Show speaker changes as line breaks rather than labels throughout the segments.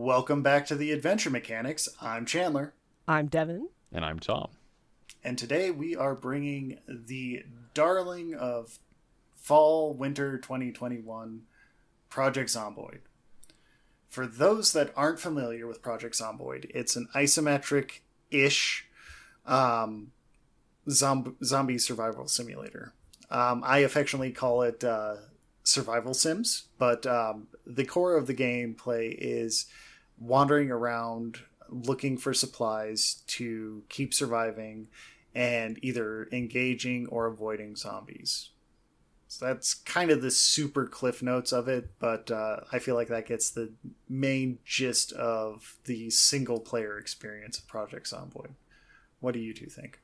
Welcome back to the Adventure Mechanics. I'm Chandler.
I'm Devin.
And I'm Tom.
And today we are bringing the darling of fall-winter 2021, Project Zomboid. For those that aren't familiar with Project Zomboid, it's an isometric-ish zombie survival simulator. I affectionately call it survival sims, but the core of the gameplay is wandering around looking for supplies to keep surviving and either engaging or avoiding zombies. So that's kind of the super cliff notes of it, but I feel like that gets the main gist of the single player experience of Project Zomboid. What do you two think?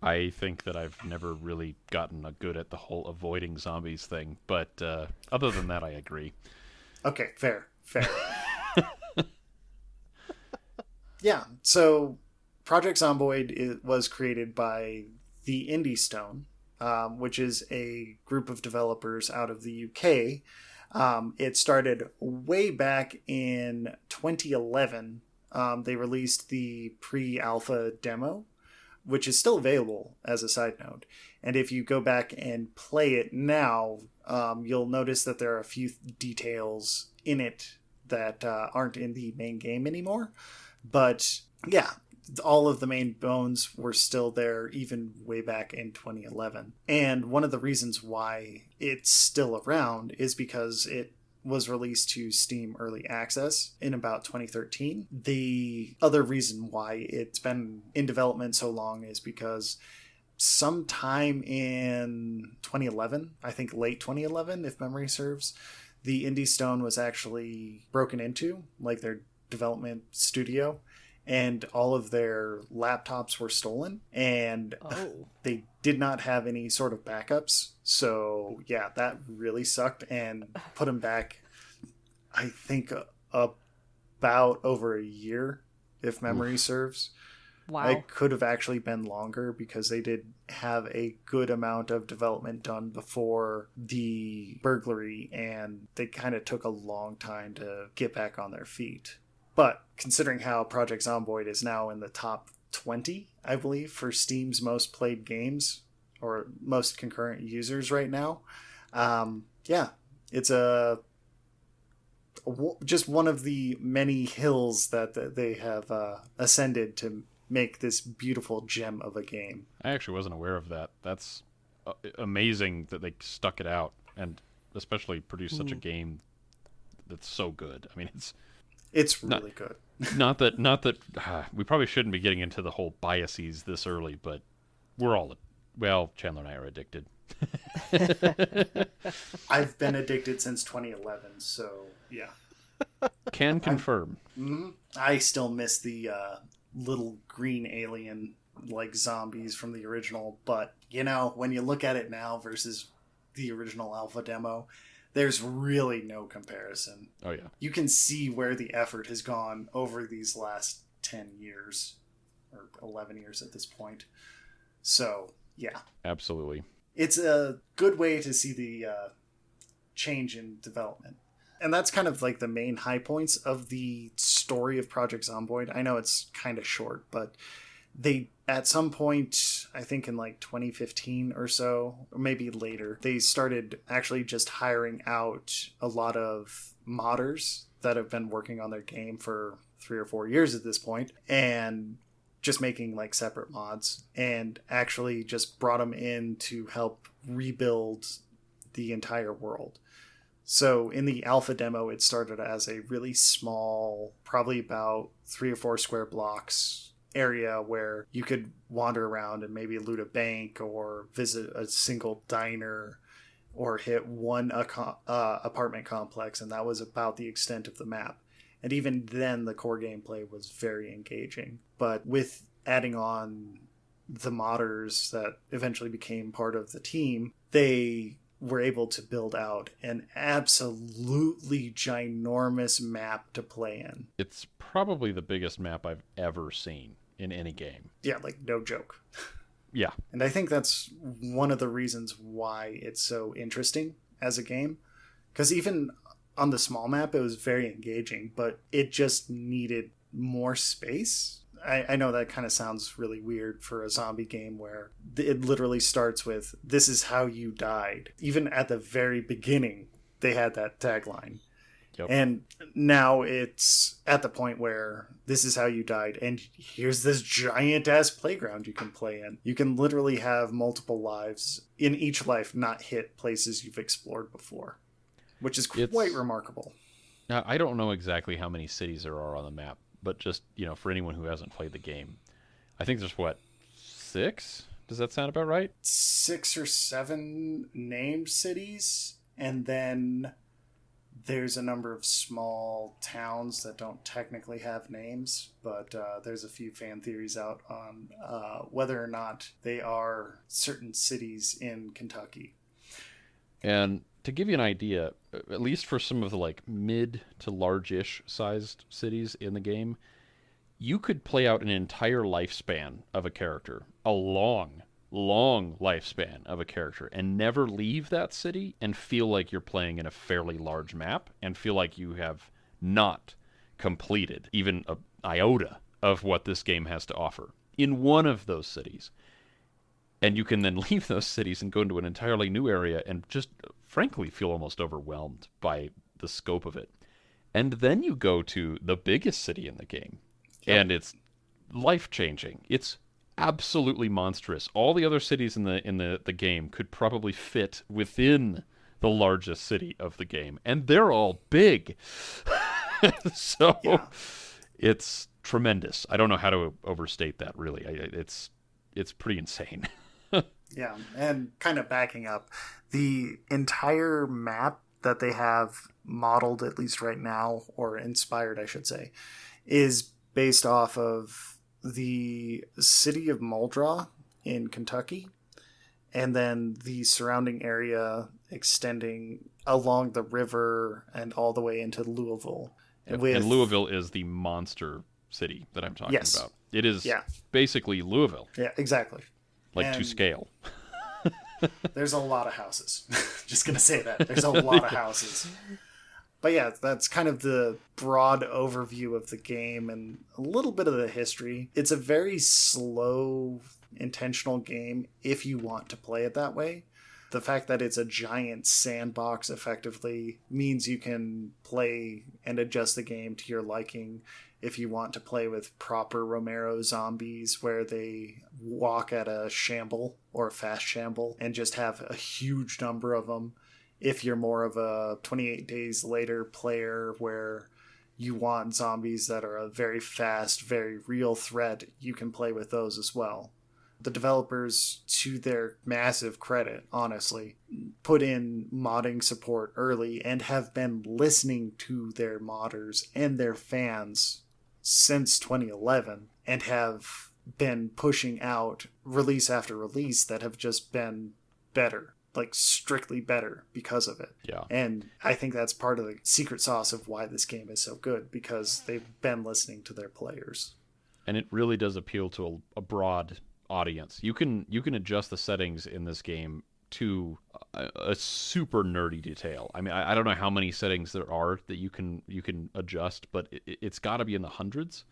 I think that I've never really gotten a good at the whole avoiding zombies thing, but other than that, I agree.
Okay, fair. Yeah, so Project Zomboid was created by the Indie Stone, which is a group of developers out of the UK. It started way back in 2011. They released the pre-alpha demo, which is still available as a side note. And if you go back and play it now, you'll notice that there are a few details in it that aren't in the main game anymore. But yeah, all of the main bones were still there even way back in 2011. And one of the reasons why it's still around is because it was released to Steam Early Access in about 2013. The other reason why it's been in development so long is because sometime in 2011, I think late 2011, if memory serves, the Indie Stone was actually broken into, like their development studio, and all of their laptops were stolen, and they did not have any sort of backups. So yeah, that really sucked and put them back, I think, about over a year, if memory serves.
Wow.
It could have actually been longer because they did have a good amount of development done before the burglary, and they kind of took a long time to get back on their feet. But considering how Project Zomboid is now in the top 20, I believe, for Steam's most played games or most concurrent users right now, yeah, it's just one of the many hills that they have ascended to make this beautiful gem of a game.
I actually wasn't aware of that. That's amazing that they stuck it out and especially produced such a game that's so good. I mean,
it's really good.
Not that we probably shouldn't be getting into the whole biases this early, but we're all, well, Chandler and I are addicted.
I've been addicted since 2011, so yeah.
Can confirm.
I still miss the little green alien like zombies from the original, but you know, when you look at it now versus the original alpha demo, there's really no comparison.
Oh yeah.
You can see where the effort has gone over these last 10 years or 11 years at this point. So yeah,
absolutely.
It's a good way to see the change in development. And that's kind of like the main high points of the story of Project Zomboid. I know it's kind of short, but they, at some point, I think in like 2015 or so, or maybe later, they started actually just hiring out a lot of modders that have been working on their game for 3 or 4 years at this point, and just making like separate mods, and actually just brought them in to help rebuild the entire world. So in the alpha demo, it started as a really small, probably about 3 or 4 square blocks area where you could wander around and maybe loot a bank or visit a single diner or hit one apartment complex, and that was about the extent of the map. And even then, the core gameplay was very engaging. But with adding on the modders that eventually became part of the team, they were able to build out an absolutely ginormous map to play in.
It's probably the biggest map I've ever seen in any game.
Yeah, like no joke.
Yeah.
And I think that's one of the reasons why it's so interesting as a game. Because even on the small map, it was very engaging, but it just needed more space. I know that kind of sounds really weird for a zombie game where it literally starts with, "This is how you died." Even at the very beginning, they had that tagline.
Yep.
And now it's at the point where this is how you died, and here's this giant ass playground you can play in. You can literally have multiple lives in each life, not hit places you've explored before, which is quite remarkable.
Now, I don't know exactly how many cities there are on the map, but just, for anyone who hasn't played the game, I think there's 6? Does that sound about right?
6 or 7 named cities, and then there's a number of small towns that don't technically have names, but there's a few fan theories out on whether or not they are certain cities in Kentucky.
And to give you an idea, at least for some of the mid to large-ish sized cities in the game, you could play out an entire lifespan of a character, a long lifespan of a character, and never leave that city and feel like you're playing in a fairly large map and feel like you have not completed even an iota of what this game has to offer in one of those cities. And you can then leave those cities and go into an entirely new area and just, frankly, feel almost overwhelmed by the scope of it. And then you go to the biggest city in the game, and it's life-changing. It's absolutely monstrous. All the other cities in the game could probably fit within the largest city of the game, and they're all big. So it's tremendous. I don't know how to overstate that, really. It's pretty insane.
Yeah, and kind of backing up, the entire map that they have modeled, at least right now, or inspired, I should say, is based off of the city of Muldraugh in Kentucky, and then the surrounding area extending along the river and all the way into Louisville.
And Louisville is the monster city that I'm talking about. It is basically Louisville.
Yeah, exactly.
To scale.
There's a lot of houses. Just going to say that. There's a lot of houses. But yeah, that's kind of the broad overview of the game and a little bit of the history. It's a very slow, intentional game if you want to play it that way. The fact that it's a giant sandbox effectively means you can play and adjust the game to your liking. If you want to play with proper Romero zombies where they walk at a shamble or a fast shamble and just have a huge number of them. If you're more of a 28 Days Later player where you want zombies that are a very fast, very real threat, you can play with those as well. The developers, to their massive credit, honestly, put in modding support early and have been listening to their modders and their fans since 2011 and have been pushing out release after release that have just been better, strictly better because of it.
Yeah.
And I think that's part of the secret sauce of why this game is so good, because they've been listening to their players.
And it really does appeal to a broad audience. You can adjust the settings in this game to a super nerdy detail. I mean, I don't know how many settings there are that you can adjust, but it's got to be in the hundreds.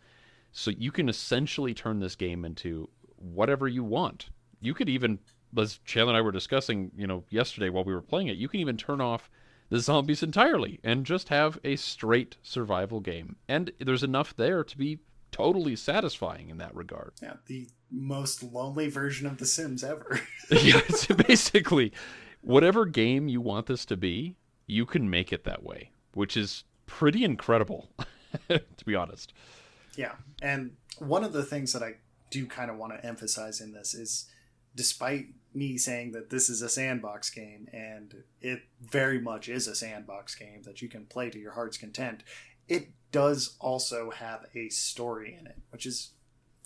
So you can essentially turn this game into whatever you want. You could even, as Chandler and I were discussing, yesterday while we were playing it, you can even turn off the zombies entirely and just have a straight survival game. And there's enough there to be totally satisfying in that regard.
Yeah, the most lonely version of The Sims ever.
Yeah, it's basically whatever game you want this to be, you can make it that way, which is pretty incredible, to be honest.
Yeah, and one of the things that I do kind of want to emphasize in this is, despite me saying that this is a sandbox game, and it very much is a sandbox game that you can play to your heart's content, it does also have a story in it, which is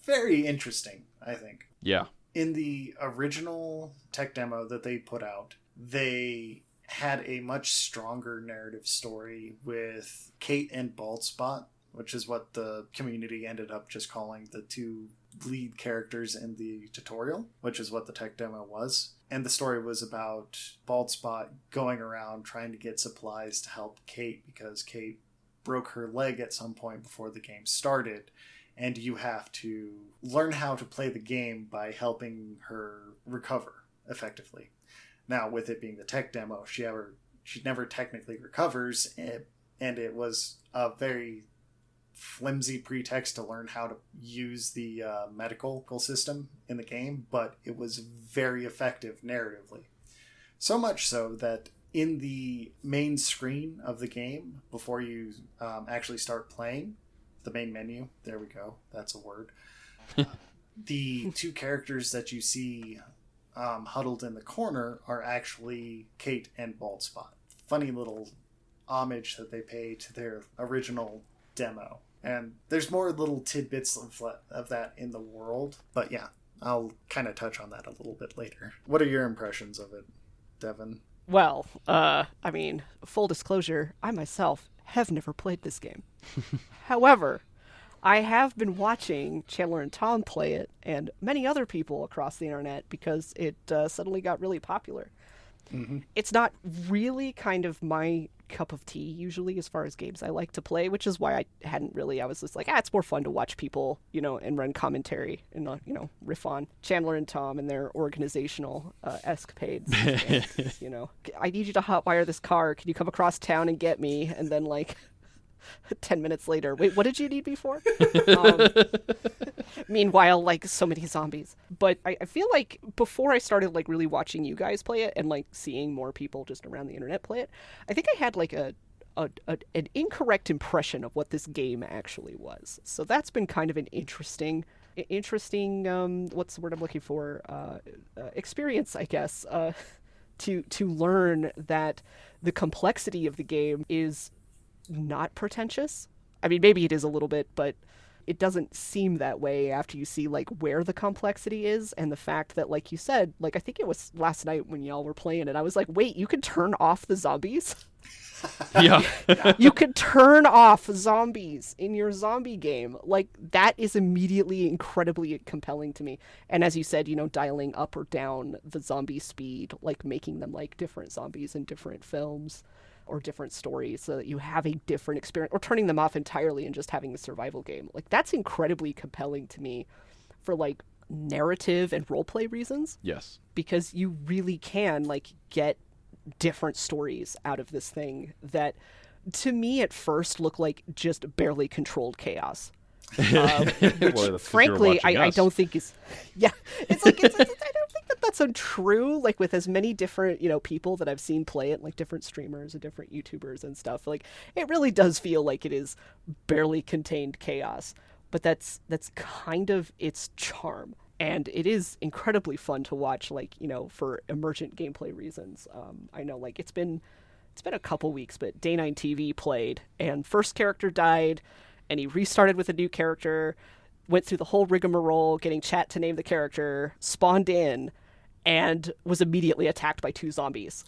very interesting, I think.
Yeah.
In the original tech demo that they put out, they had a much stronger narrative story with Kate and Baldspot, which is what the community ended up just calling the two lead characters in the tutorial, which is what the tech demo was. And the story was about Baldspot going around trying to get supplies to help Kate, because Kate broke her leg at some point before the game started, and you have to learn how to play the game by helping her recover effectively. Now, with it being the tech demo, she never technically recovers, and it was a very flimsy pretext to learn how to use the medical system in the game, but it was very effective narratively. So much so that in the main screen of the game, before you actually start playing, the main menu, there we go, that's a word, the two characters that you see huddled in the corner are actually Kate and Baldspot. Funny little homage that they pay to their original demo. And there's more little tidbits of that in the world. But yeah, I'll kind of touch on that a little bit later. What are your impressions of it, Devin?
Well, I mean, full disclosure, I myself have never played this game. However, I have been watching Chandler and Tom play it, and many other people across the internet, because it suddenly got really popular. Mm-hmm. It's not really kind of my cup of tea usually as far as games I like to play, which is why I was just like, it's more fun to watch people, and run commentary and, riff on Chandler and Tom and their organizational escapades. And, I need you to hotwire this car. Can you come across town and get me? And then 10 minutes later, wait, what did you need me for? Meanwhile, so many zombies. But I feel like before I started really watching you guys play it and seeing more people just around the internet play it, I think I had an incorrect impression of what this game actually was. So that's been kind of an interesting what's the word I'm looking for, experience, I guess, to learn that the complexity of the game is not pretentious. I mean, maybe it is a little bit, but it doesn't seem that way after you see where the complexity is, and the fact that, like you said, I think it was last night when y'all were playing it, I was like, wait, you can turn off the zombies?
Yeah.
You can turn off zombies in your zombie game. That is immediately incredibly compelling to me. And as you said, dialing up or down the zombie speed, making them different zombies in different films or different stories so that you have a different experience, or turning them off entirely and just having a survival game. That's incredibly compelling to me for narrative and roleplay reasons.
Yes. Because
you really can get different stories out of this thing that to me at first look like just barely controlled chaos. Which, frankly, I don't think is... Yeah, it's I don't think that's untrue. With as many different, people that I've seen play it, different streamers and different YouTubers and stuff, it really does feel like it is barely contained chaos. But that's kind of its charm. And it is incredibly fun to watch, for emergent gameplay reasons. I know, it's been a couple weeks, but Day9 TV played, and first character died, and he restarted with a new character, went through the whole rigmarole, getting chat to name the character, spawned in, and was immediately attacked by two zombies.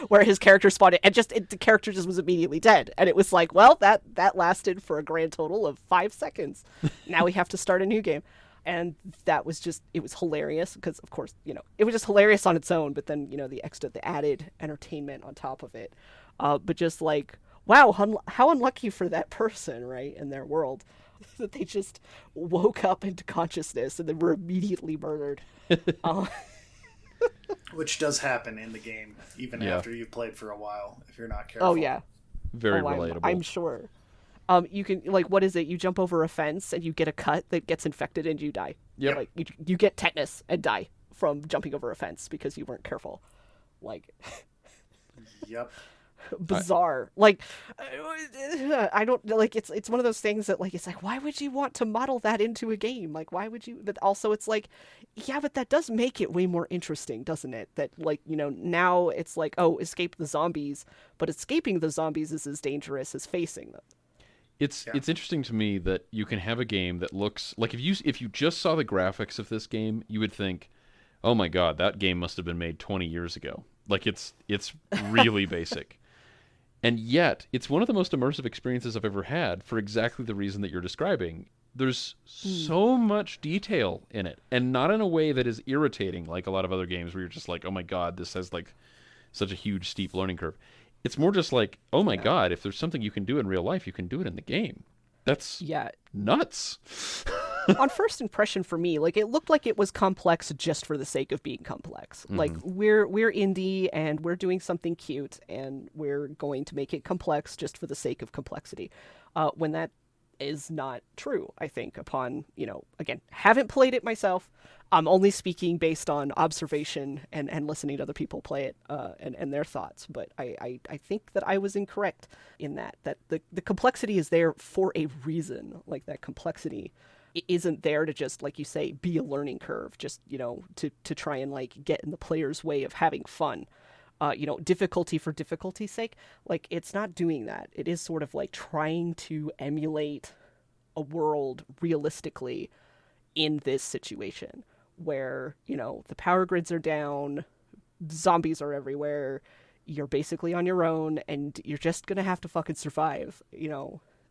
where his character spawned in, and the character just was immediately dead. And it was well, that lasted for a grand total of 5 seconds. Now we have to start a new game. And that was it was hilarious, because, of course, it was just hilarious on its own, but then, the added entertainment on top of it. But just wow, how unlucky for that person, right, in their world, that they just woke up into consciousness and then were immediately murdered.
Which does happen in the game, even after you've played for a while, if you're not careful.
Oh, yeah.
Very relatable.
I'm sure. You can, what is it? You jump over a fence and you get a cut that gets infected and you die.
Yep.
You get tetanus and die from jumping over a fence because you weren't careful.
Yep.
Bizarre. I don't, it's one of those things that, it's why would you want to model that into a game? Why would you, but also it's yeah, but that does make it way more interesting, doesn't it? That, now it's oh, escape the zombies, but escaping the zombies is as dangerous as facing them.
It's interesting to me that you can have a game that looks if you just saw the graphics of this game, you would think, oh my god, that game must have been made 20 years ago. It's really basic. And yet, it's one of the most immersive experiences I've ever had for exactly the reason that you're describing. There's so much detail in it, and not in a way that is irritating like a lot of other games where you're just like, oh my god, this has like such a huge, steep learning curve. It's more just like, oh my god, if there's something you can do in real life, you can do it in the game. That's nuts.
On first impression for me, like it looked like it was complex just for the sake of being complex. Like we're indie and we're doing something cute and we're going to make it complex just for the sake of complexity. When that is not true, I think, upon, again, haven't played it myself. I'm only speaking based on observation and listening to other people play it and their thoughts. But I think that I was incorrect in that the complexity is there for a reason. Like that complexity isn't there to just, like you say, be a learning curve, just, to try and like get in the player's way of having fun. Difficulty for difficulty's sake. Like, it's not doing that. It is sort of like trying to emulate a world realistically in this situation where, the power grids are down, zombies are everywhere, you're basically on your own, and you're just gonna have to fucking survive,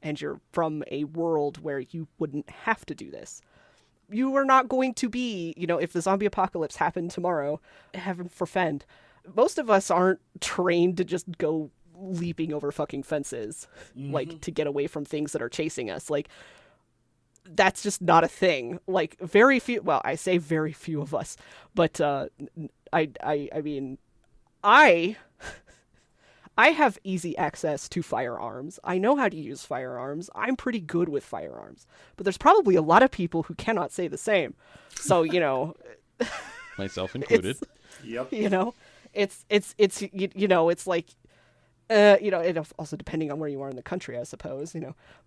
and you're from a world where you wouldn't have to do this. You are not going to be, if the zombie apocalypse happened tomorrow, heaven forfend, most of us aren't trained to just go leaping over fucking fences, like, to get away from things that are chasing us. Like, that's just not a thing. Like, very few, well, I say very few of us, but I mean, I have easy access to firearms. I know how to use firearms. I'm pretty good with firearms. But there's probably a lot of people who cannot say the same. So,
myself included.
Yep.
It's it's like, it also depending on where you are in the country, I suppose,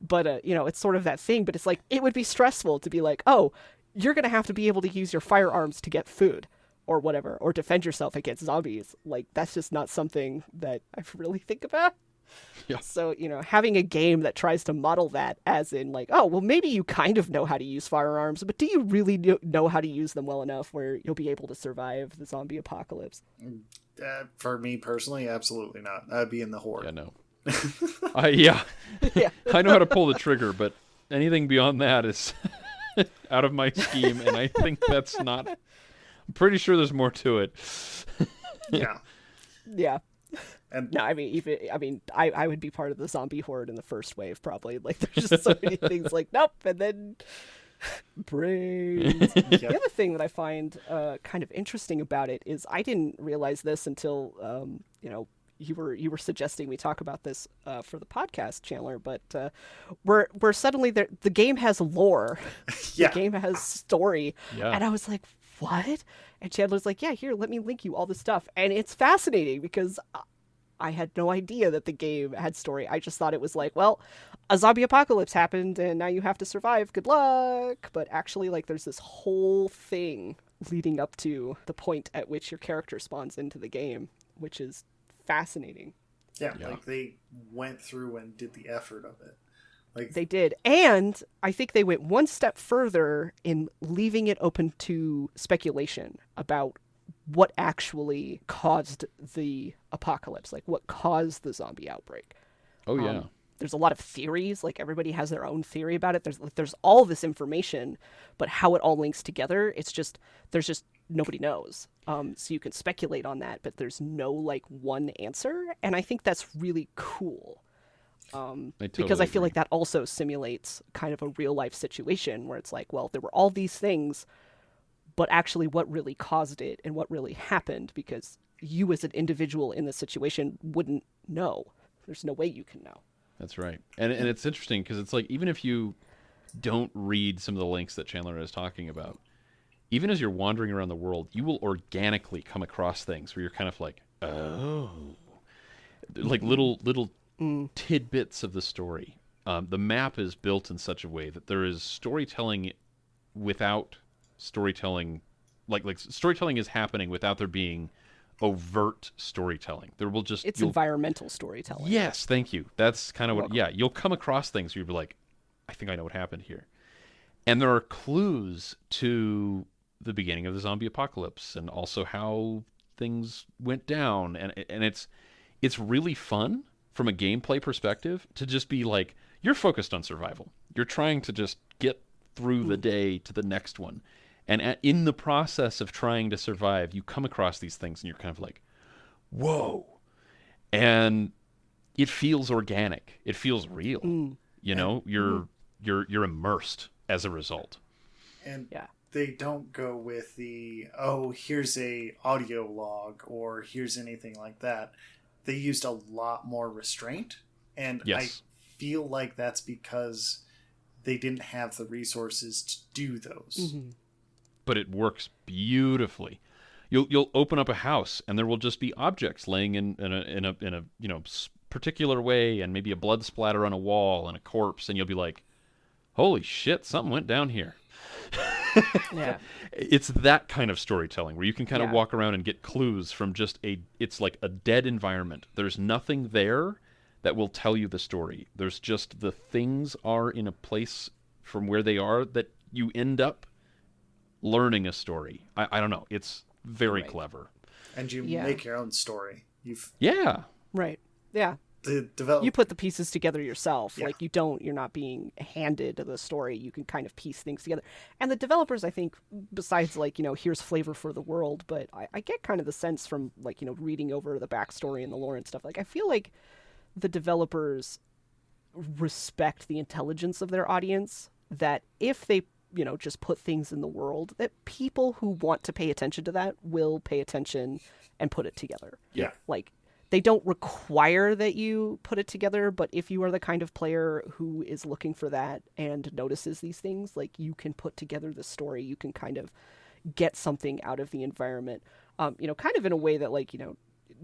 but, it's sort of that thing, but it's like, it would be stressful to be like, oh, you're going to have to be able to use your firearms to get food or whatever, or defend yourself against zombies. Like, that's just not something that I really think about.
Yeah.
So, having a game that tries to model that as in like, oh, well, maybe you kind of know how to use firearms, but do you really know how to use them well enough where you'll be able to survive the zombie apocalypse?
For me personally, absolutely not. I'd be in the horde.
Yeah, no. Yeah. I know how to pull the trigger, but anything beyond that is out of my scheme, and I think that's not... I'm pretty sure there's more to it.
Yeah.
Yeah.
And
no, I mean, I would be part of the zombie horde in the first wave, probably. Like, there's just so many things like, nope, and then brains.
Yep.
The other thing that I find kind of interesting about it is I didn't realize this until, you were suggesting we talk about this for the podcast, Chandler, but we're suddenly there. The game has lore.
Yeah.
The game has story.
Yeah.
And I was like, what? And Chandler's like, yeah, here, let me link you all this stuff. And it's fascinating because I had no idea that the game had story. I just thought it was like, well, a zombie apocalypse happened and now you have to survive. Good luck. But actually, like, there's this whole thing leading up to the point at which your character spawns into the game, which is fascinating.
Yeah, like they went through and did the effort of it. Like
they did. And I think they went one step further in leaving it open to speculation about what actually caused the apocalypse, like what caused the zombie outbreak.
Oh, yeah.
There's a lot of theories, like everybody has their own theory about it. There's all this information, but how it all links together, there's just nobody knows. So you can speculate on that, but there's no like one answer. And I think that's really cool. Because I feel like that also simulates kind of a real life situation where it's like, well, there were all these things, but actually what really caused it and what really happened, because you as an individual in the situation wouldn't know. There's no way you can know.
That's right. And it's interesting because it's like, even if you don't read some of the links that Chandler is talking about, even as you're wandering around the world, you will organically come across things where you're kind of like, oh, like little tidbits of the story. The map is built in such a way that there is storytelling without storytelling. Like storytelling is happening without there being overt storytelling. There will just...
It's environmental storytelling.
Yes, thank you. That's kind of what... Yeah, you'll come across things where you'll be like, I think I know what happened here. And there are clues to the beginning of the zombie apocalypse and also how things went down. And it's really fun from a gameplay perspective to just be like, you're focused on survival. You're trying to just get through the day to the next one. And in the process of trying to survive, you come across these things and you're kind of like, whoa. And it feels organic. It feels real. You know, you're immersed as a result.
And they don't go with the, oh, here's a audio log or here's anything like that. They used a lot more restraint. And I feel like that's because they didn't have the resources to do those.
But it works beautifully. You'll open up a house and there will just be objects laying in a particular way, and maybe a blood splatter on a wall and a corpse, and you'll be like, holy shit, something went down here.
Yeah.
It's that kind of storytelling where you can kind of walk around and get clues from just it's like a dead environment. There's nothing there that will tell you the story. There's just the things are in a place from where they are that you end up learning a story. I don't know. It's very clever.
And you make your own story.
Right. Yeah. You put the pieces together yourself. Like you're not being handed the story. You can kind of piece things together. And the developers, I think, besides like, here's flavor for the world, but I get kind of the sense from like, reading over the backstory and the lore and stuff. Like I feel like the developers respect the intelligence of their audience, that if they just put things in the world, that people who want to pay attention to that will pay attention and put it together.
Yeah.
Like they don't require that you put it together, but if you are the kind of player who is looking for that and notices these things, like you can put together the story, you can kind of get something out of the environment, kind of in a way that like,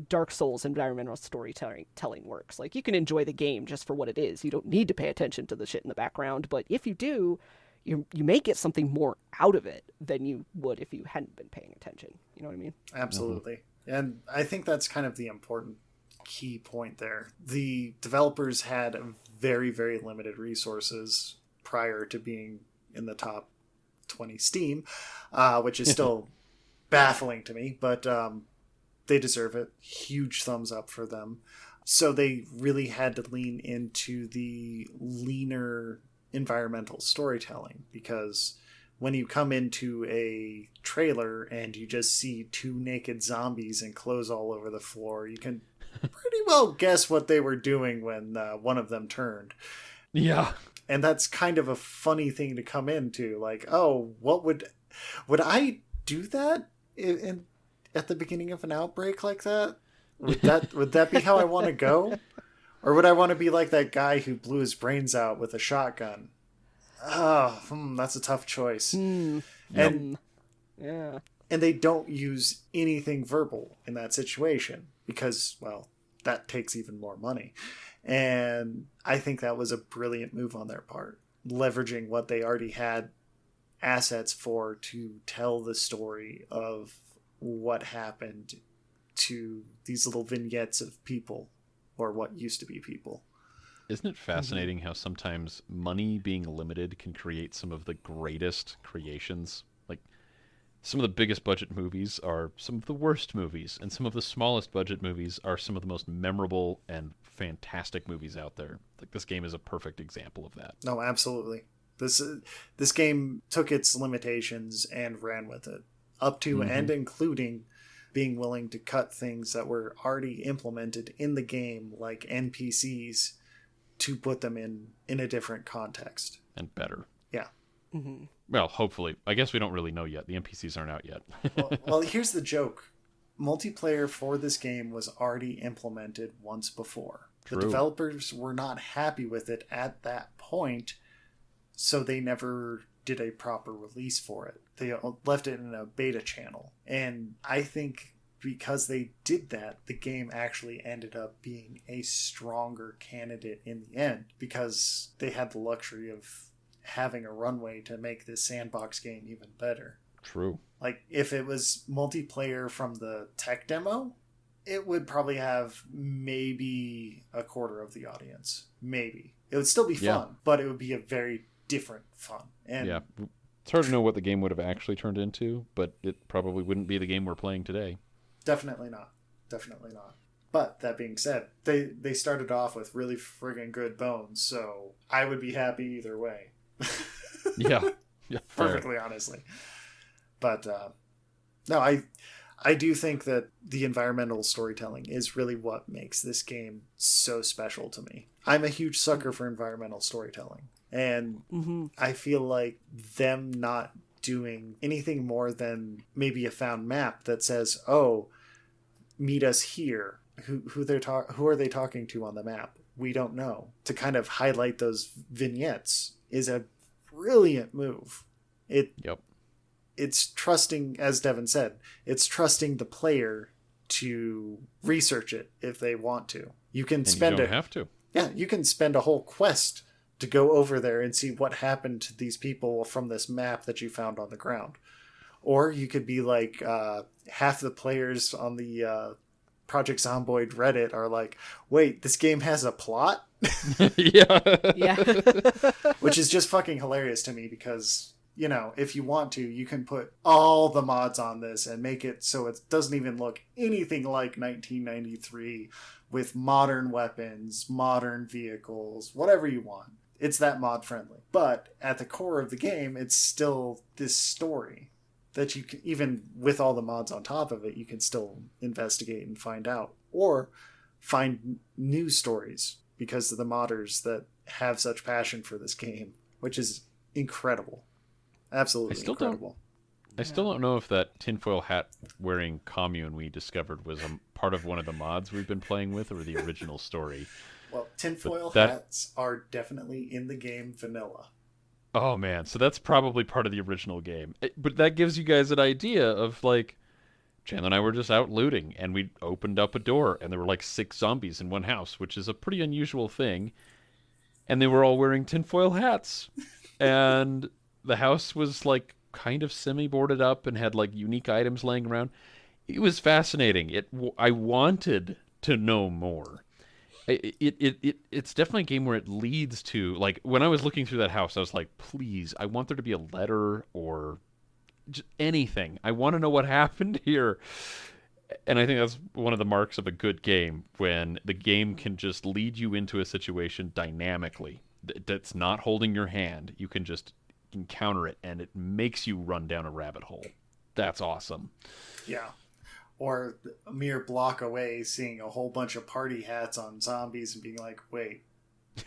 Dark Souls environmental storytelling works. Like you can enjoy the game just for what it is. You don't need to pay attention to the shit in the background, but if you do, you may get something more out of it than you would if you hadn't been paying attention. You know what I mean?
Absolutely. And I think that's kind of the important key point there. The developers had very, very limited resources prior to being in the top 20 Steam, which is still baffling to me, but they deserve it. Huge thumbs up for them. So they really had to lean into the leaner environmental storytelling, because when you come into a trailer and you just see two naked zombies and clothes all over the floor, you can pretty well guess what they were doing when one of them turned.
Yeah.
And that's kind of a funny thing to come into. Like, oh, what would I do that at the beginning of an outbreak like that? Would that be how I want to go? Or would I want to be like that guy who blew his brains out with a shotgun? Oh, that's a tough choice. And they don't use anything verbal in that situation because, well, that takes even more money. And I think that was a brilliant move on their part, leveraging what they already had assets for to tell the story of what happened to these little vignettes of people, or what used to be people.
Isn't it fascinating how sometimes money being limited can create some of the greatest creations? Like, some of the biggest budget movies are some of the worst movies, and some of the smallest budget movies are some of the most memorable and fantastic movies out there. Like, this game is a perfect example of that.
No, absolutely. This game took its limitations and ran with it, up to and including being willing to cut things that were already implemented in the game, like NPCs, to put them in a different context.
And better.
Yeah.
Mm-hmm.
Well, hopefully. I guess we don't really know yet. The NPCs aren't out yet.
well, here's the joke. Multiplayer for this game was already implemented once before.
True.
The developers were not happy with it at that point, so they never did a proper release for it. They left it in a beta channel. And I think because they did that, the game actually ended up being a stronger candidate in the end, because they had the luxury of having a runway to make this sandbox game even better.
True.
Like, if it was multiplayer from the tech demo, it would probably have maybe a quarter of the audience. Maybe. It would still be fun, but it would be a very different fun. And
yeah. It's hard to know what the game would have actually turned into, but it probably wouldn't be the game we're playing today.
Definitely not. Definitely not. But that being said, they started off with really friggin' good bones, so I would be happy either way.
Yeah.
Perfectly honestly. But no, I do think that the environmental storytelling is really what makes this game so special to me. I'm a huge sucker for environmental storytelling. And I feel like them not doing anything more than maybe a found map that says, oh, meet us here. Who are they talking to on the map? We don't know. To kind of highlight those vignettes is a brilliant move. It's trusting, as Devin said, it's trusting the player to research it if they want to. You can spend
you don't have to.
Yeah, you can spend a whole quest to go over there and see what happened to these people from this map that you found on the ground. Or you could be like half the players on the Project Zomboid Reddit are like, wait, this game has a plot?
Yeah.
Which is just fucking hilarious to me because, you know, if you want to, you can put all the mods on this and make it so it doesn't even look anything like 1993 with modern weapons, modern vehicles, whatever you want. It's that mod friendly. But at the core of the game, it's still this story that you can, even with all the mods on top of it, you can still investigate and find out. Or find new stories because of the modders that have such passion for this game, which is incredible. Absolutely incredible.
I still don't know if that tinfoil hat wearing commune we discovered was a part of one of the mods we've been playing with or the original story.
Well, tinfoil hats are definitely in the game vanilla.
Oh man, so that's probably part of the original game. But that gives you guys an idea of like, Chandler and I were just out looting and we opened up a door and there were like 6 zombies in one house, which is a pretty unusual thing. And they were all wearing tinfoil hats. And the house was like kind of semi-boarded up and had like unique items laying around. It was fascinating. I wanted to know more. It's definitely a game where it leads to, like, when I was looking through that house, I was like, please, I want there to be a letter or just anything. I want to know what happened here. And I think that's one of the marks of a good game, when the game can just lead you into a situation dynamically. That's not holding your hand. You can just encounter it, and it makes you run down a rabbit hole. That's awesome.
Yeah. Or a mere block away, seeing a whole bunch of party hats on zombies and being like, wait,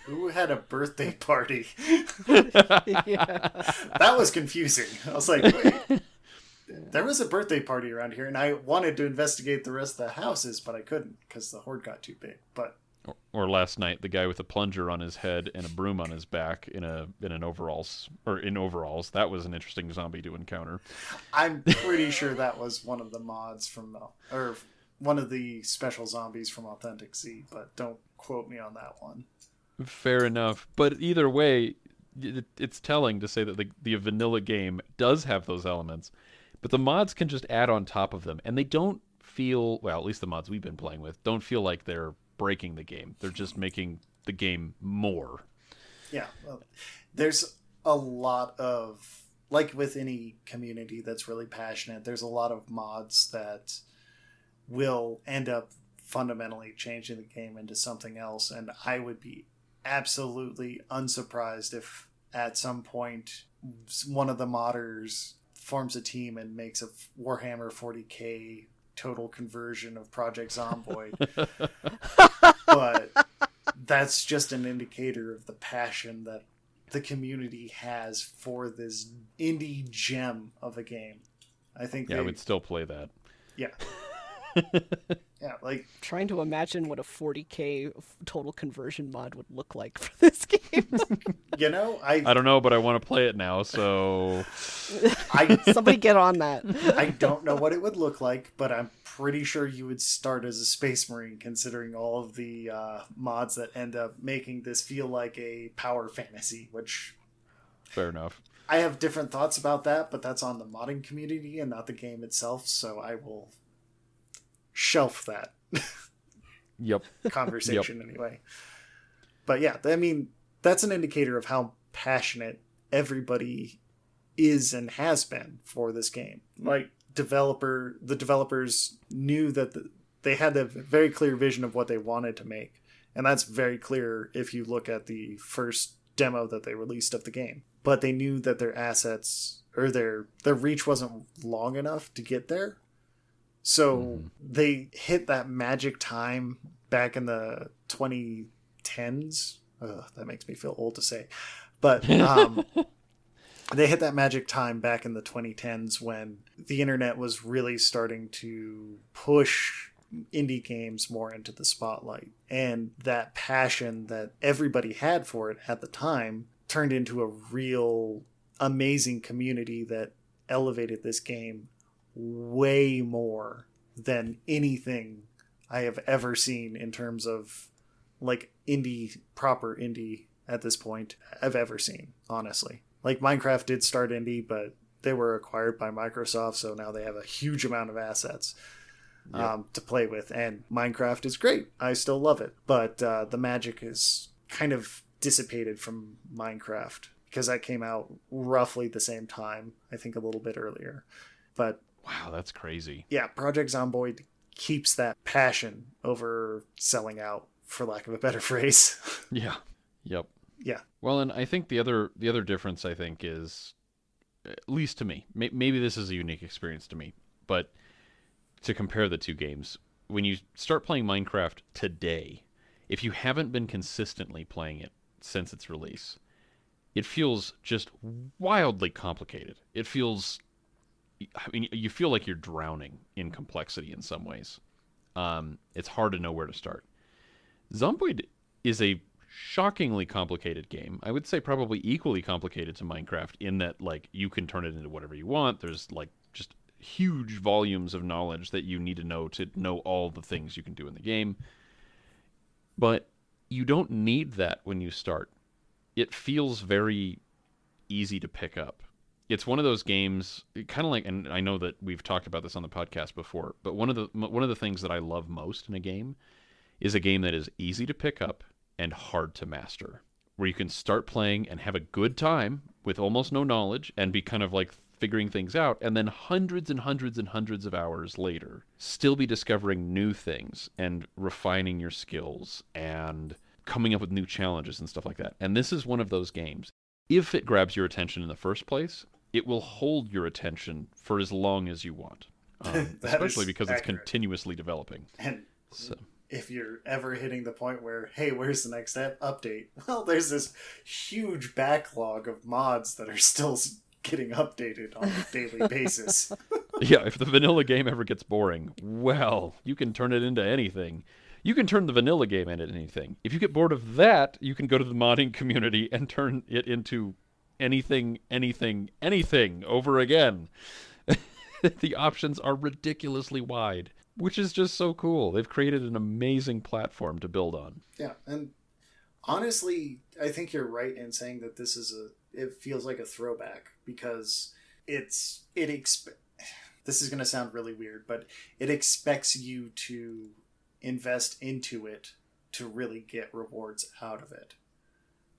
who had a birthday party? That was confusing. I was like, wait, there was a birthday party around here, and I wanted to investigate the rest of the houses, but I couldn't because the horde got too big. But
or last night, the guy with a plunger on his head and a broom on his back in overalls. That was an interesting zombie to encounter.
I'm pretty sure that was one of the mods or one of the special zombies from Authentic Z, but don't quote me on that one.
Fair enough. But either way, it's telling to say that the vanilla game does have those elements, but the mods can just add on top of them, and they don't feel, well, at least the mods we've been playing with, don't feel like they're breaking the game. They're just making the game more.
Yeah. Well, there's a lot of, like with any community that's really passionate, there's a lot of mods that will end up fundamentally changing the game into something else, and I would be absolutely unsurprised if at some point one of the modders forms a team and makes a Warhammer 40k total conversion of Project Zomboid. But that's just an indicator of the passion that the community has for this indie gem of a game. I think
I would still play that.
Yeah. Yeah, like
trying to imagine what a 40k total conversion mod would look like for this game.
You know,
I don't know, but I want to play it now, so
somebody get on that.
I don't know what it would look like, but I'm pretty sure you would start as a Space Marine, considering all of the mods that end up making this feel like a power fantasy, which...
Fair enough.
I have different thoughts about that, but that's on the modding community and not the game itself, so I will shelf that conversation anyway. But yeah, I mean, that's an indicator of how passionate everybody is and has been for this game. Like, the developers knew that they had a very clear vision of what they wanted to make. And that's very clear if you look at the first demo that they released of the game. But they knew that their assets or their reach wasn't long enough to get there. So they hit that magic time back in the 2010s. Ugh, that makes me feel old to say. But they hit that magic time back in the 2010s when the internet was really starting to push indie games more into the spotlight, and that passion that everybody had for it at the time turned into a real amazing community that elevated this game way more than anything I have ever seen in terms of like proper indie at this point I've ever seen, honestly. Like Minecraft did start indie, but they were acquired by Microsoft, so now they have a huge amount of assets to play with, and Minecraft is great. I still love it, but the magic is kind of dissipated from Minecraft because that came out roughly the same time, I think a little bit earlier. But
wow, that's crazy.
Yeah, Project Zomboid keeps that passion over selling out, for lack of a better phrase.
Yeah. Yep.
Yeah.
Well, and I think the other difference, I think, is, at least to me, maybe this is a unique experience to me, but to compare the two games, when you start playing Minecraft today, if you haven't been consistently playing it since its release, it feels just wildly complicated. It feels, I mean, you feel like you're drowning in complexity in some ways. It's hard to know where to start. Zomboid is a shockingly complicated game. I would say probably equally complicated to Minecraft in that, like, you can turn it into whatever you want. There's like just huge volumes of knowledge that you need to know all the things you can do in the game. But you don't need that when you start. It feels very easy to pick up. It's one of those games, kind of like, and I know that we've talked about this on the podcast before, but one of the things that I love most in a game is a game that is easy to pick up and hard to master, where you can start playing and have a good time with almost no knowledge and be kind of like figuring things out, and then hundreds and hundreds and hundreds of hours later still be discovering new things and refining your skills and coming up with new challenges and stuff like that. And this is one of those games. If it grabs your attention in the first place, it will hold your attention for as long as you want, especially because it's continuously developing.
And if you're ever hitting the point where, hey, where's the next update? Well, there's this huge backlog of mods that are still getting updated on a daily basis.
Yeah, if the vanilla game ever gets boring, well, you can turn it into anything. You can turn the vanilla game into anything. If you get bored of that, you can go to the modding community and turn it into anything over again. The options are ridiculously wide, which is just so cool. They've created an amazing platform to build on.
Yeah, and honestly, I think you're right in saying that it feels like a throwback, because this is going to sound really weird, but it expects you to invest into it to really get rewards out of it.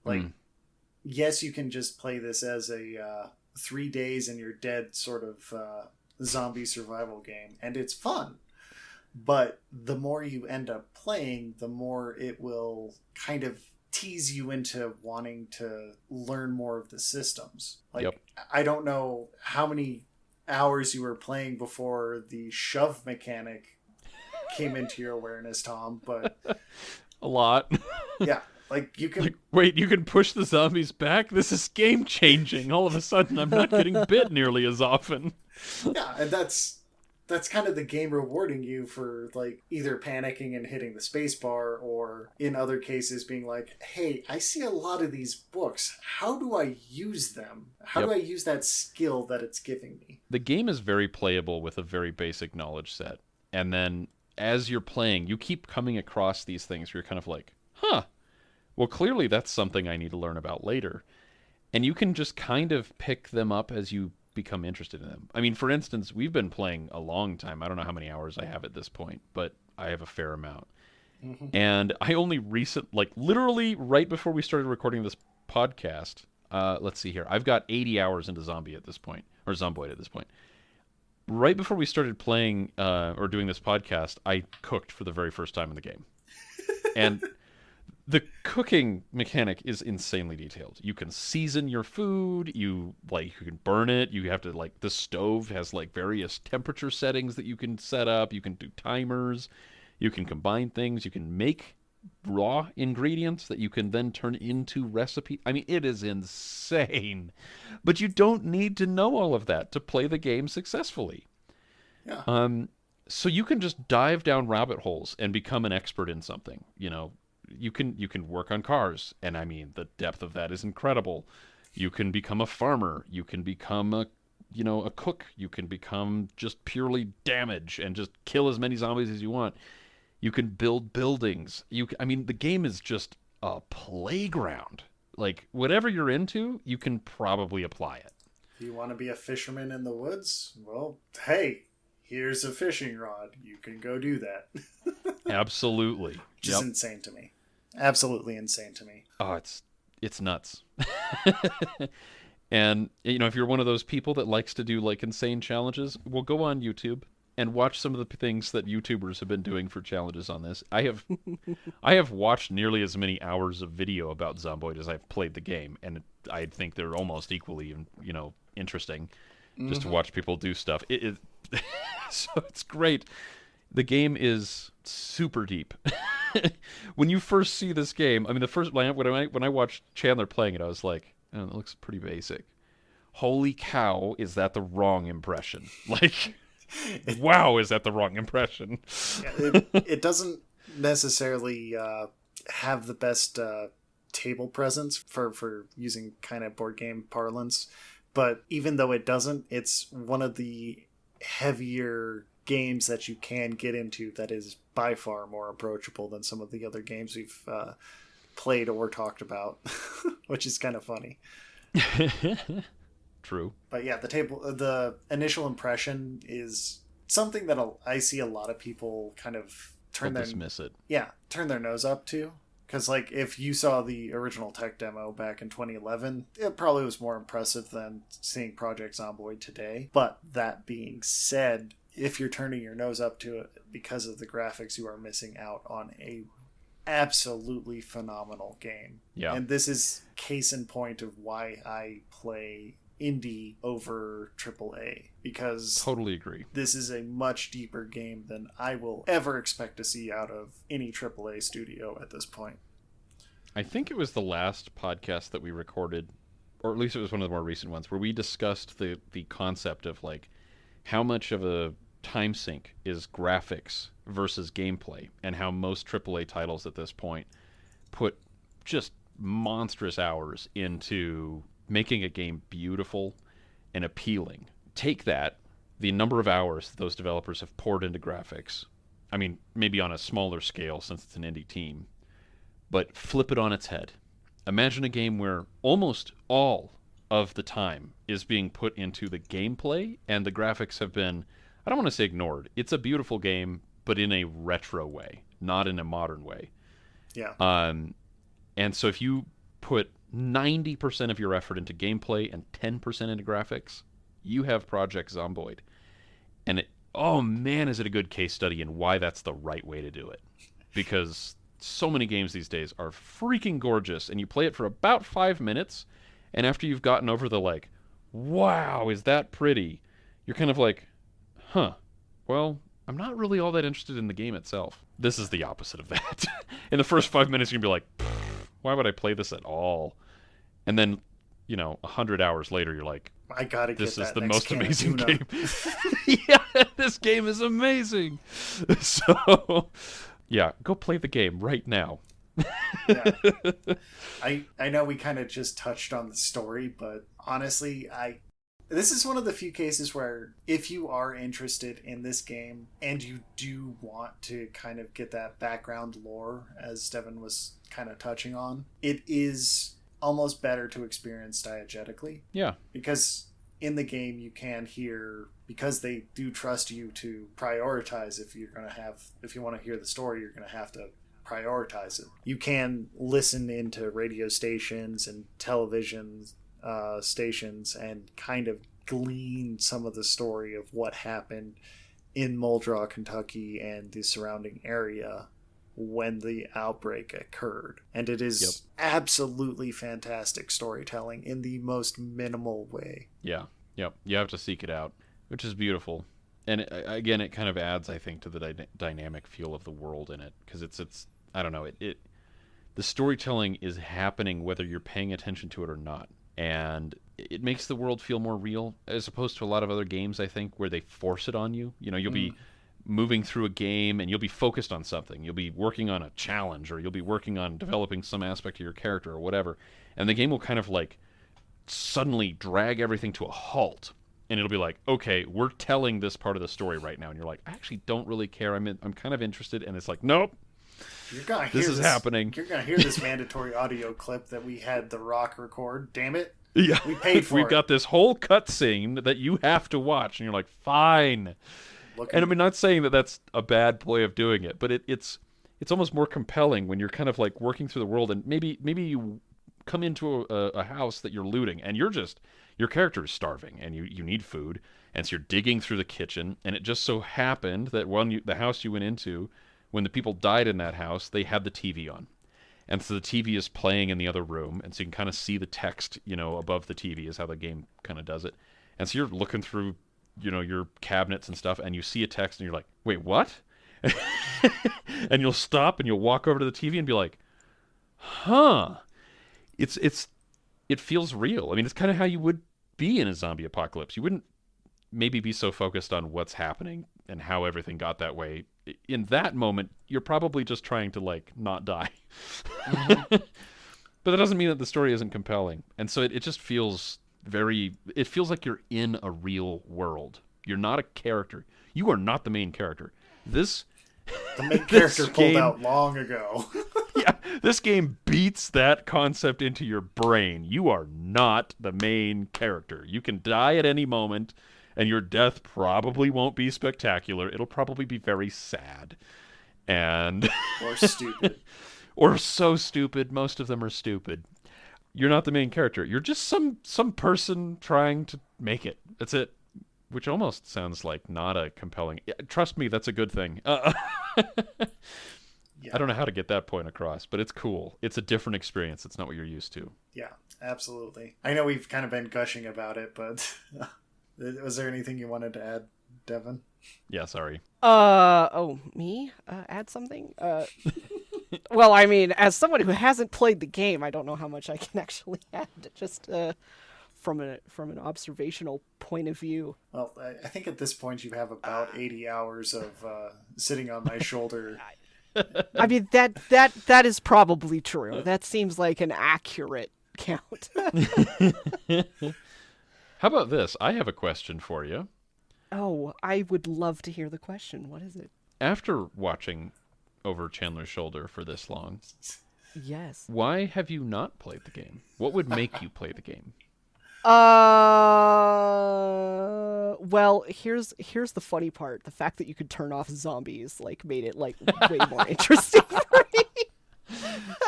Like, yes, you can just play this as a 3 days and you're dead sort of zombie survival game, and it's fun. But the more you end up playing, the more it will kind of tease you into wanting to learn more of the systems. Like, I don't know how many hours you were playing before the shove mechanic came into your awareness, Tom, but
a lot.
Yeah, like you can
wait, you can push the zombies back? This is game changing. All of a sudden I'm not getting bit nearly as often.
Yeah, and that's kind of the game rewarding you for, like, either panicking and hitting the space bar, or in other cases being like, hey, I see a lot of these books. How do I use them? How do I use that skill that it's giving me?
The game is very playable with a very basic knowledge set. And then as you're playing, you keep coming across these things where you're kind of like, well, clearly that's something I need to learn about later. And you can just kind of pick them up as you become interested in them. I mean, for instance, we've been playing a long time. I don't know how many hours I have at this point, but I have a fair amount. Mm-hmm. And I only literally right before we started recording this podcast, let's see here. I've got 80 hours into Zomboid at this point. right before we started playing or doing this podcast, I cooked for the very first time in the game. And the cooking mechanic is insanely detailed. You can season your food, you can burn it, you have to the stove has various temperature settings that you can set up, you can do timers, you can combine things, you can make raw ingredients that you can then turn into recipe. I mean, it is insane. But you don't need to know all of that to play the game successfully.
Yeah.
So you can just dive down rabbit holes and become an expert in something. You can work on cars, and I mean the depth of that is incredible. You can become a farmer. You can become a cook. You can become just purely damage and just kill as many zombies as you want. You can build buildings. I mean, the game is just a playground. Like whatever you're into, you can probably apply it.
If you want to be a fisherman in the woods, well, hey, here's a fishing rod. You can go do that.
Absolutely.
Which is insane to me. Absolutely insane to me.
Oh, it's nuts. And if you're one of those people that likes to do insane challenges, well, go on YouTube and watch some of the things that YouTubers have been doing for challenges on this. I have watched nearly as many hours of video about Zomboid as I've played the game, and I think they're almost equally interesting just to watch people do stuff. So it's great. The game is super deep. When you first see this game, I mean, when I watched Chandler playing it, I was like, oh, it looks pretty basic. Holy cow, is that the wrong impression? Wow, is that the wrong impression?
Yeah, it doesn't necessarily have the best table presence for using kind of board game parlance, but even though it doesn't, it's one of the heavier games that you can get into that is by far more approachable than some of the other games we've played or talked about, which is kind of funny.
True.
But yeah, the initial impression is something that I see a lot of people kind of
dismiss it.
Yeah, turn their nose up to. Because if you saw the original tech demo back in 2011, it probably was more impressive than seeing Project Zomboid today. But that being said, if you're turning your nose up to it because of the graphics, you are missing out on a absolutely phenomenal game.
Yeah.
And this is case in point of why I play indie over AAA, because
totally agree.
This is a much deeper game than I will ever expect to see out of any AAA studio at this point.
I think it was the last podcast that we recorded, or at least it was one of the more recent ones, where we discussed the concept of how much of a time sink is graphics versus gameplay, and how most AAA titles at this point put just monstrous hours into making a game beautiful and appealing. Take that, the number of hours that those developers have poured into graphics, I mean, maybe on a smaller scale since it's an indie team, but flip it on its head. Imagine a game where almost all of the time is being put into the gameplay, and the graphics have been, I don't want to say ignored. It's a beautiful game, but in a retro way, not in a modern way.
Yeah.
And so if you put 90% of your effort into gameplay and 10% into graphics, you have Project Zomboid. And oh man, is it a good case study in why that's the right way to do it. Because so many games these days are freaking gorgeous, and you play it for about 5 minutes, and after you've gotten over the wow, is that pretty, you're kind of well, I'm not really all that interested in the game itself. This is the opposite of that. In the first 5 minutes, you're going to be why would I play this at all? And then, 100 hours later, you're like,
I gotta get
this is
that
the
next
most amazing
game.
Yeah, this game is amazing. So, yeah, go play the game right now.
Yeah. I know we kind of just touched on the story, but honestly, this is one of the few cases where if you are interested in this game and you do want to kind of get that background lore, as Devin was kind of touching on, it is almost better to experience diegetically.
Yeah.
Because in the game you can hear, because they do trust you to prioritize if you want to hear the story, you're going to have to prioritize it. You can listen into radio stations and television stations and kind of glean some of the story of what happened in Muldraugh, Kentucky, and the surrounding area when the outbreak occurred. And it is absolutely fantastic storytelling in the most minimal way.
Yeah. Yep. You have to seek it out, which is beautiful. And again, it kind of adds, I think, to the dynamic feel of the world in it, because it's I don't know, the storytelling is happening whether you're paying attention to it or not. And it makes the world feel more real, as opposed to a lot of other games, I think, where they force it on you. You know, you'll be moving through a game and you'll be focused on something. You'll be working on a challenge, or you'll be working on developing some aspect of your character or whatever. And the game will kind of like suddenly drag everything to a halt. And it'll be like, okay, we're telling this part of the story right now. And you're like, I actually don't really care. I'm kind of interested. And it's like, nope. This is happening.
You're going to hear this mandatory audio clip that we had The Rock record. Damn it.
Yeah.
We paid for it.
We've got this whole cutscene that you have to watch. And you're like, fine. And I'm not saying that that's a bad way of doing it, but it's almost more compelling when you're kind of like working through the world, and maybe you come into a house that you're looting, and your character is starving, and you need food, and so you're digging through the kitchen, and it just so happened that the house you went into, when the people died in that house, they had the TV on. And so the TV is playing in the other room, and so you can kind of see the text, above the TV is how the game kind of does it. And so you're looking through your cabinets and stuff, and you see a text, and you're like, wait, what? And you'll stop, and you'll walk over to the TV and be like, huh. It feels real. I mean, it's kind of how you would be in a zombie apocalypse. You wouldn't maybe be so focused on what's happening and how everything got that way. In that moment, you're probably just trying to, like, not die. Mm-hmm. But that doesn't mean that the story isn't compelling. And so it just feels it feels like you're in a real world. You're not a character. You are not the main character. The
main character pulled out long ago.
Yeah, this game beats that concept into your brain. You are not the main character. You can die at any moment, and your death probably won't be spectacular. It'll probably be very sad.
Or stupid.
Or so stupid. Most of them are stupid. You're not the main character. You're just some person trying to make it. That's it. Which almost sounds like not a compelling... Trust me, that's a good thing. Yeah. I don't know how to get that point across, but it's cool. It's a different experience. It's not what you're used to.
Yeah, absolutely. I know we've kind of been gushing about it, but was there anything you wanted to add, Devin?
Yeah, sorry.
Me? Add something? Well, I mean, as someone who hasn't played the game, I don't know how much I can actually add. Just from an observational point of view.
Well, I think at this point you have about 80 hours of sitting on my shoulder.
I mean, that is probably true. That seems like an accurate count.
How about this? I have a question for you.
Oh, I would love to hear the question. What is it?
After watching over Chandler's shoulder for this long,
yes.
Why have you not played the game? What would make you play the game?
Well, here's the funny part. The fact that you could turn off zombies made it way more interesting for me.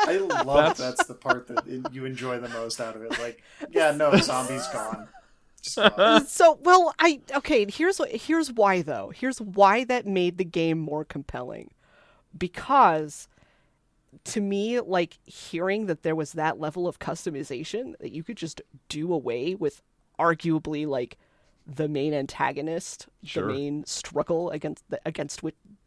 I love that's the part that you enjoy the most out of it. Like, yeah, no, zombies gone. Just gone.
So, well, here's why though. Here's why that made the game more compelling. Because to me, hearing that there was that level of customization, that you could just do away with arguably, the main antagonist,
sure.
The main struggle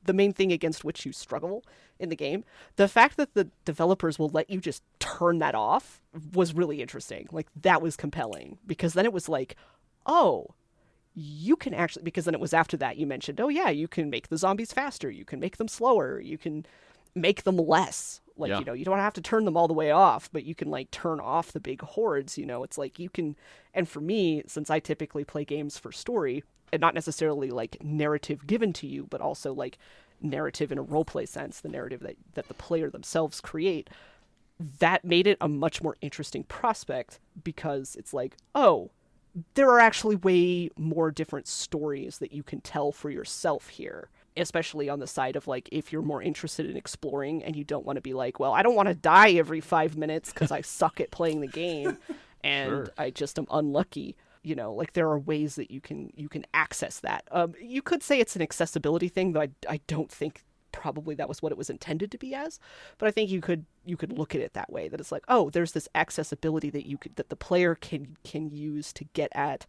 the main thing against which you struggle in the game. The fact that the developers will let you just turn that off was really interesting. That was compelling, because then it was oh, you can actually, because then it was after that you mentioned, oh yeah, you can make the zombies faster, you can make them slower, you can make them less.
Yeah.
You don't have to turn them all the way off, but you can turn off the big hordes, It's you can, and for me, since I typically play games for story, and not necessarily narrative given to you, but also narrative in a roleplay sense, the narrative that the player themselves create, that made it a much more interesting prospect, because it's oh, there are actually way more different stories that you can tell for yourself here. Especially on the side of if you're more interested in exploring and you don't want to be well, I don't want to die every 5 minutes because I suck at playing the game and sure. I just am unlucky. like there are ways that you can access that. You could say it's an accessibility thing, though I don't think probably that was what it was intended to be as. But I think you could look at it that way, that it's like, oh, there's this accessibility that the player can use to get at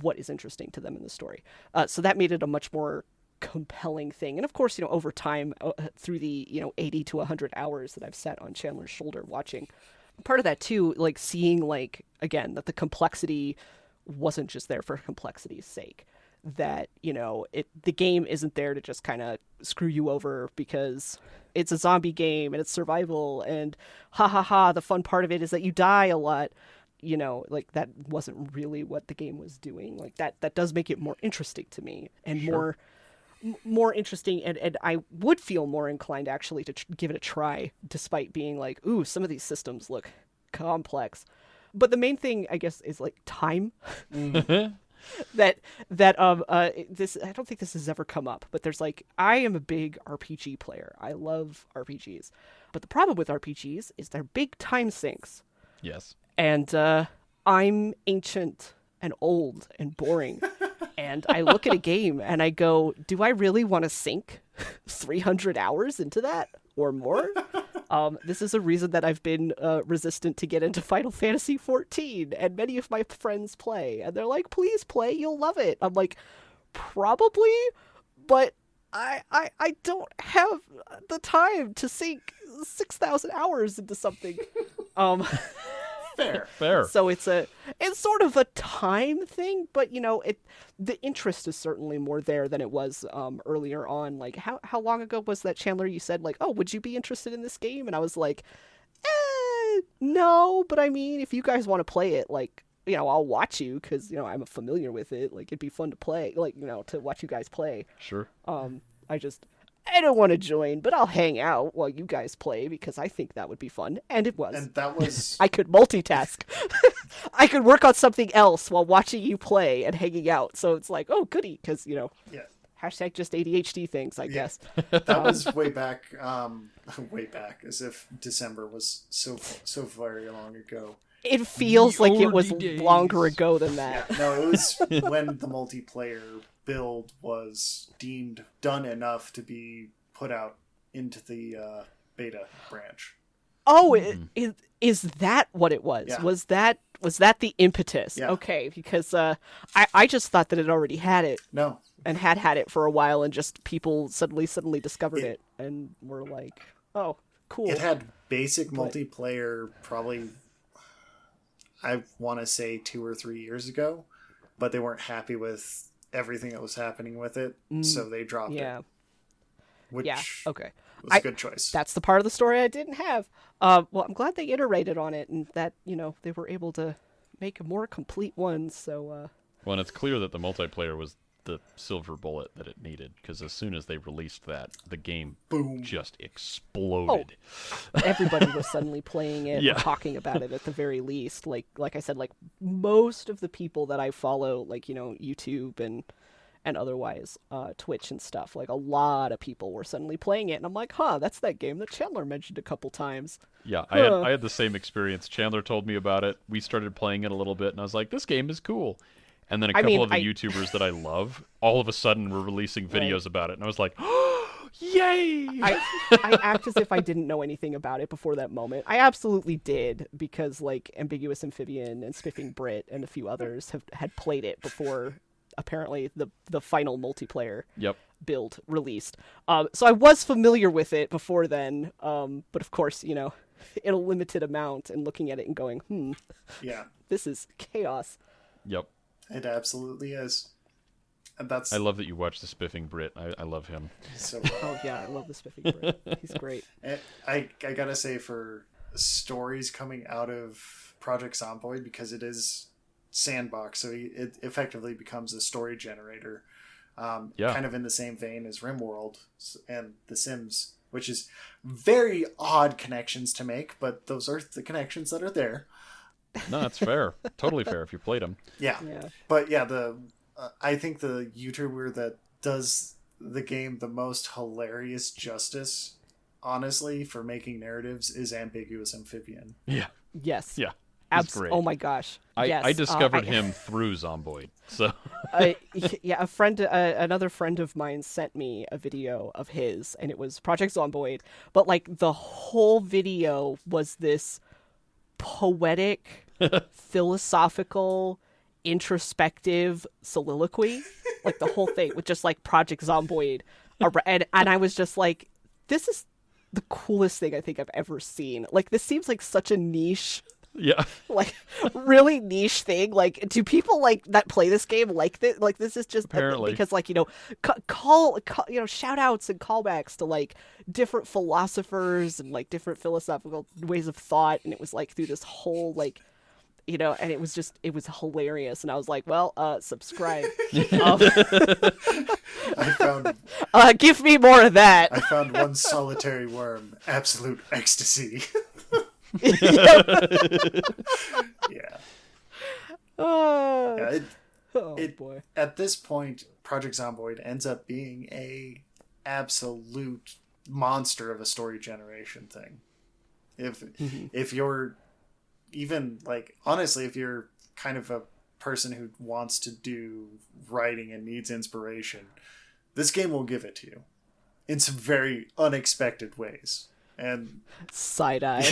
what is interesting to them in the story. So that made it a much more compelling thing. And of course, over time, through the 80 to 100 hours that I've sat on Chandler's shoulder watching, part of that too, like seeing, like, again, that the complexity wasn't just there for complexity's sake, that the game isn't there to just kind of screw you over because it's a zombie game and it's survival and ha ha ha, the fun part of it is that you die a lot. Like that wasn't really what the game was doing. Like that does make it more interesting to me, and
Sure.
more interesting, and I would feel more inclined actually to give it a try, despite being like, ooh, some of these systems look complex. But the main thing, I guess, is like time. that this, I don't think this has ever come up, but there's like, I am a big RPG player. I love RPGs. But the problem with RPGs is they're big time sinks.
Yes.
And I'm ancient and old and boring. And I look at a game and I go, do I really want to sink 300 hours into that or more? This is a reason that I've been resistant to get into Final Fantasy XIV, and many of my friends play. And they're like, please play, you'll love it. I'm like, probably, but I don't have the time to sink 6,000 hours into something.
Fair.
So it's sort of a time thing, but the interest is certainly more there than it was earlier on. Like how long ago was that, Chandler? You said like, oh, would you be interested in this game? And I was like, no, but I mean, if you guys want to play it, like, I'll watch you because I'm familiar with it. Like it'd be fun to play, like to watch you guys play.
Sure.
I don't want to join, but I'll hang out while you guys play because I think that would be fun. And it was.
And that was...
I could multitask. I could work on something else while watching you play and hanging out. So it's like, oh, goody, because,
Yeah.
hashtag just ADHD things, I guess.
That was way back, as if December was so very long ago.
It feels
The
like it was
early days.
longer ago than that.
Yeah, no, it was when the multiplayer build was deemed done enough to be put out into the beta branch.
Oh, is that what it was?
Yeah.
Was that the impetus?
Yeah.
Okay, because I just thought that it already had it.
No.
And had it for a while, and just people suddenly discovered it and were like, oh, cool.
It had basic multiplayer probably, I want to say 2 or 3 years ago, but they weren't happy with everything that was happening with it, so they dropped it. Which
okay.
was a good choice.
That's the part of the story I didn't have. Well, I'm glad they iterated on it, and that, they were able to make a more complete one, so...
Well, and it's clear that the multiplayer was the silver bullet that it needed, because as soon as they released that, the game
Boom.
just exploded.
Everybody was suddenly playing it, or talking about it at the very least. Like I said, like most of the people that I follow, like, YouTube and otherwise, Twitch and stuff, like a lot of people were suddenly playing it, and I'm like, that's that game that Chandler mentioned a couple times.
Yeah, I had the same experience. Chandler told me about it. We started playing it a little bit, and I was like, this game is cool. And then a couple of the YouTubers that I love, all of a sudden were releasing videos about it. And I was like, oh, yay!
I act as if I didn't know anything about it before that moment. I absolutely did, because like Ambiguous Amphibian and Spiffing Brit and a few others had played it before apparently the final multiplayer build released. So I was familiar with it before then, but of course, in a limited amount, and looking at it and going, this is chaos.
Yep.
It absolutely is. And that's...
I love that you watch the Spiffing Brit. I love him.
So
oh yeah, I love the Spiffing Brit. He's great.
I gotta say, for stories coming out of Project Zomboid, because it is sandbox, so it effectively becomes a story generator, kind of in the same vein as RimWorld and The Sims, which is very odd connections to make, but those are the connections that are there.
No, that's fair. Totally fair if you played them.
Yeah. But yeah, I think the YouTuber that does the game the most hilarious justice, honestly, for making narratives is Ambiguous Amphibian.
Yeah.
Yes.
Yeah. He's great.
Oh my gosh. Yes.
I discovered him through Zomboid. So
yeah, another friend of mine sent me a video of his, and it was Project Zomboid, but like the whole video was this poetic, philosophical, introspective soliloquy, like the whole thing with just like Project Zomboid, and I was just like, this is the coolest thing I think I've ever seen. Like, this seems like such a niche, like really niche thing. Like, do people like that play this game like this? Like, this is just
apparently
because, like, you know, call you know, shout outs and callbacks to like different philosophers and like different philosophical ways of thought, and it was like through this whole like, you know, and it was hilarious, and I was like, well, subscribe.
I found
give me more of that.
I found one solitary worm, absolute ecstasy.
Yeah.
Yeah,
Boy.
At this point, Project Zomboid ends up being a absolute monster of a story generation thing. If you're even like, honestly, if you're kind of a person who wants to do writing and needs inspiration, this game will give it to you in some very unexpected ways. And
side eye.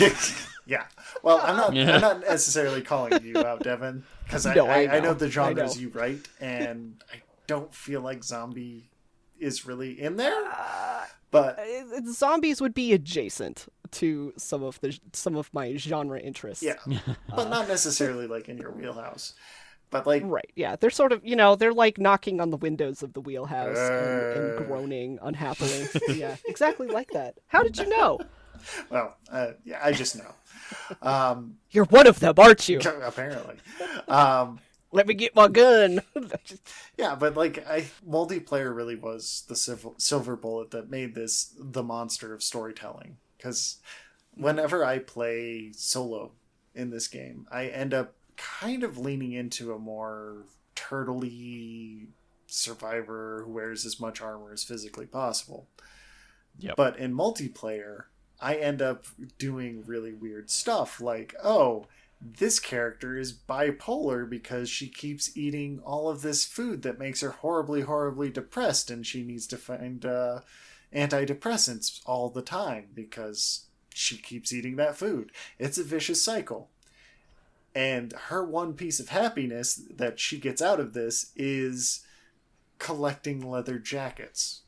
Yeah. Well, I'm not necessarily calling you out, Devin, because I know the genres you write, and I don't feel like zombie is really in there. But
zombies would be adjacent to some of my genre interests.
Yeah, but not necessarily like in your wheelhouse. But like,
right, yeah, they're sort of, you know, they're like knocking on the windows of the wheelhouse and groaning unhappily. Yeah, exactly like that. How did you know?
Well, yeah, I just know.
You're one of them, aren't you?
Apparently.
Let me get my gun.
Yeah, but like, multiplayer really was the silver bullet that made this the monster of storytelling. Because whenever I play solo in this game, I end up kind of leaning into a more turtley survivor who wears as much armor as physically possible.
Yep.
But in multiplayer, I end up doing really weird stuff like, oh, this character is bipolar because she keeps eating all of this food that makes her horribly, horribly depressed, and she needs to find antidepressants all the time because she keeps eating that food. It's a vicious cycle. And her one piece of happiness that she gets out of this is collecting leather jackets.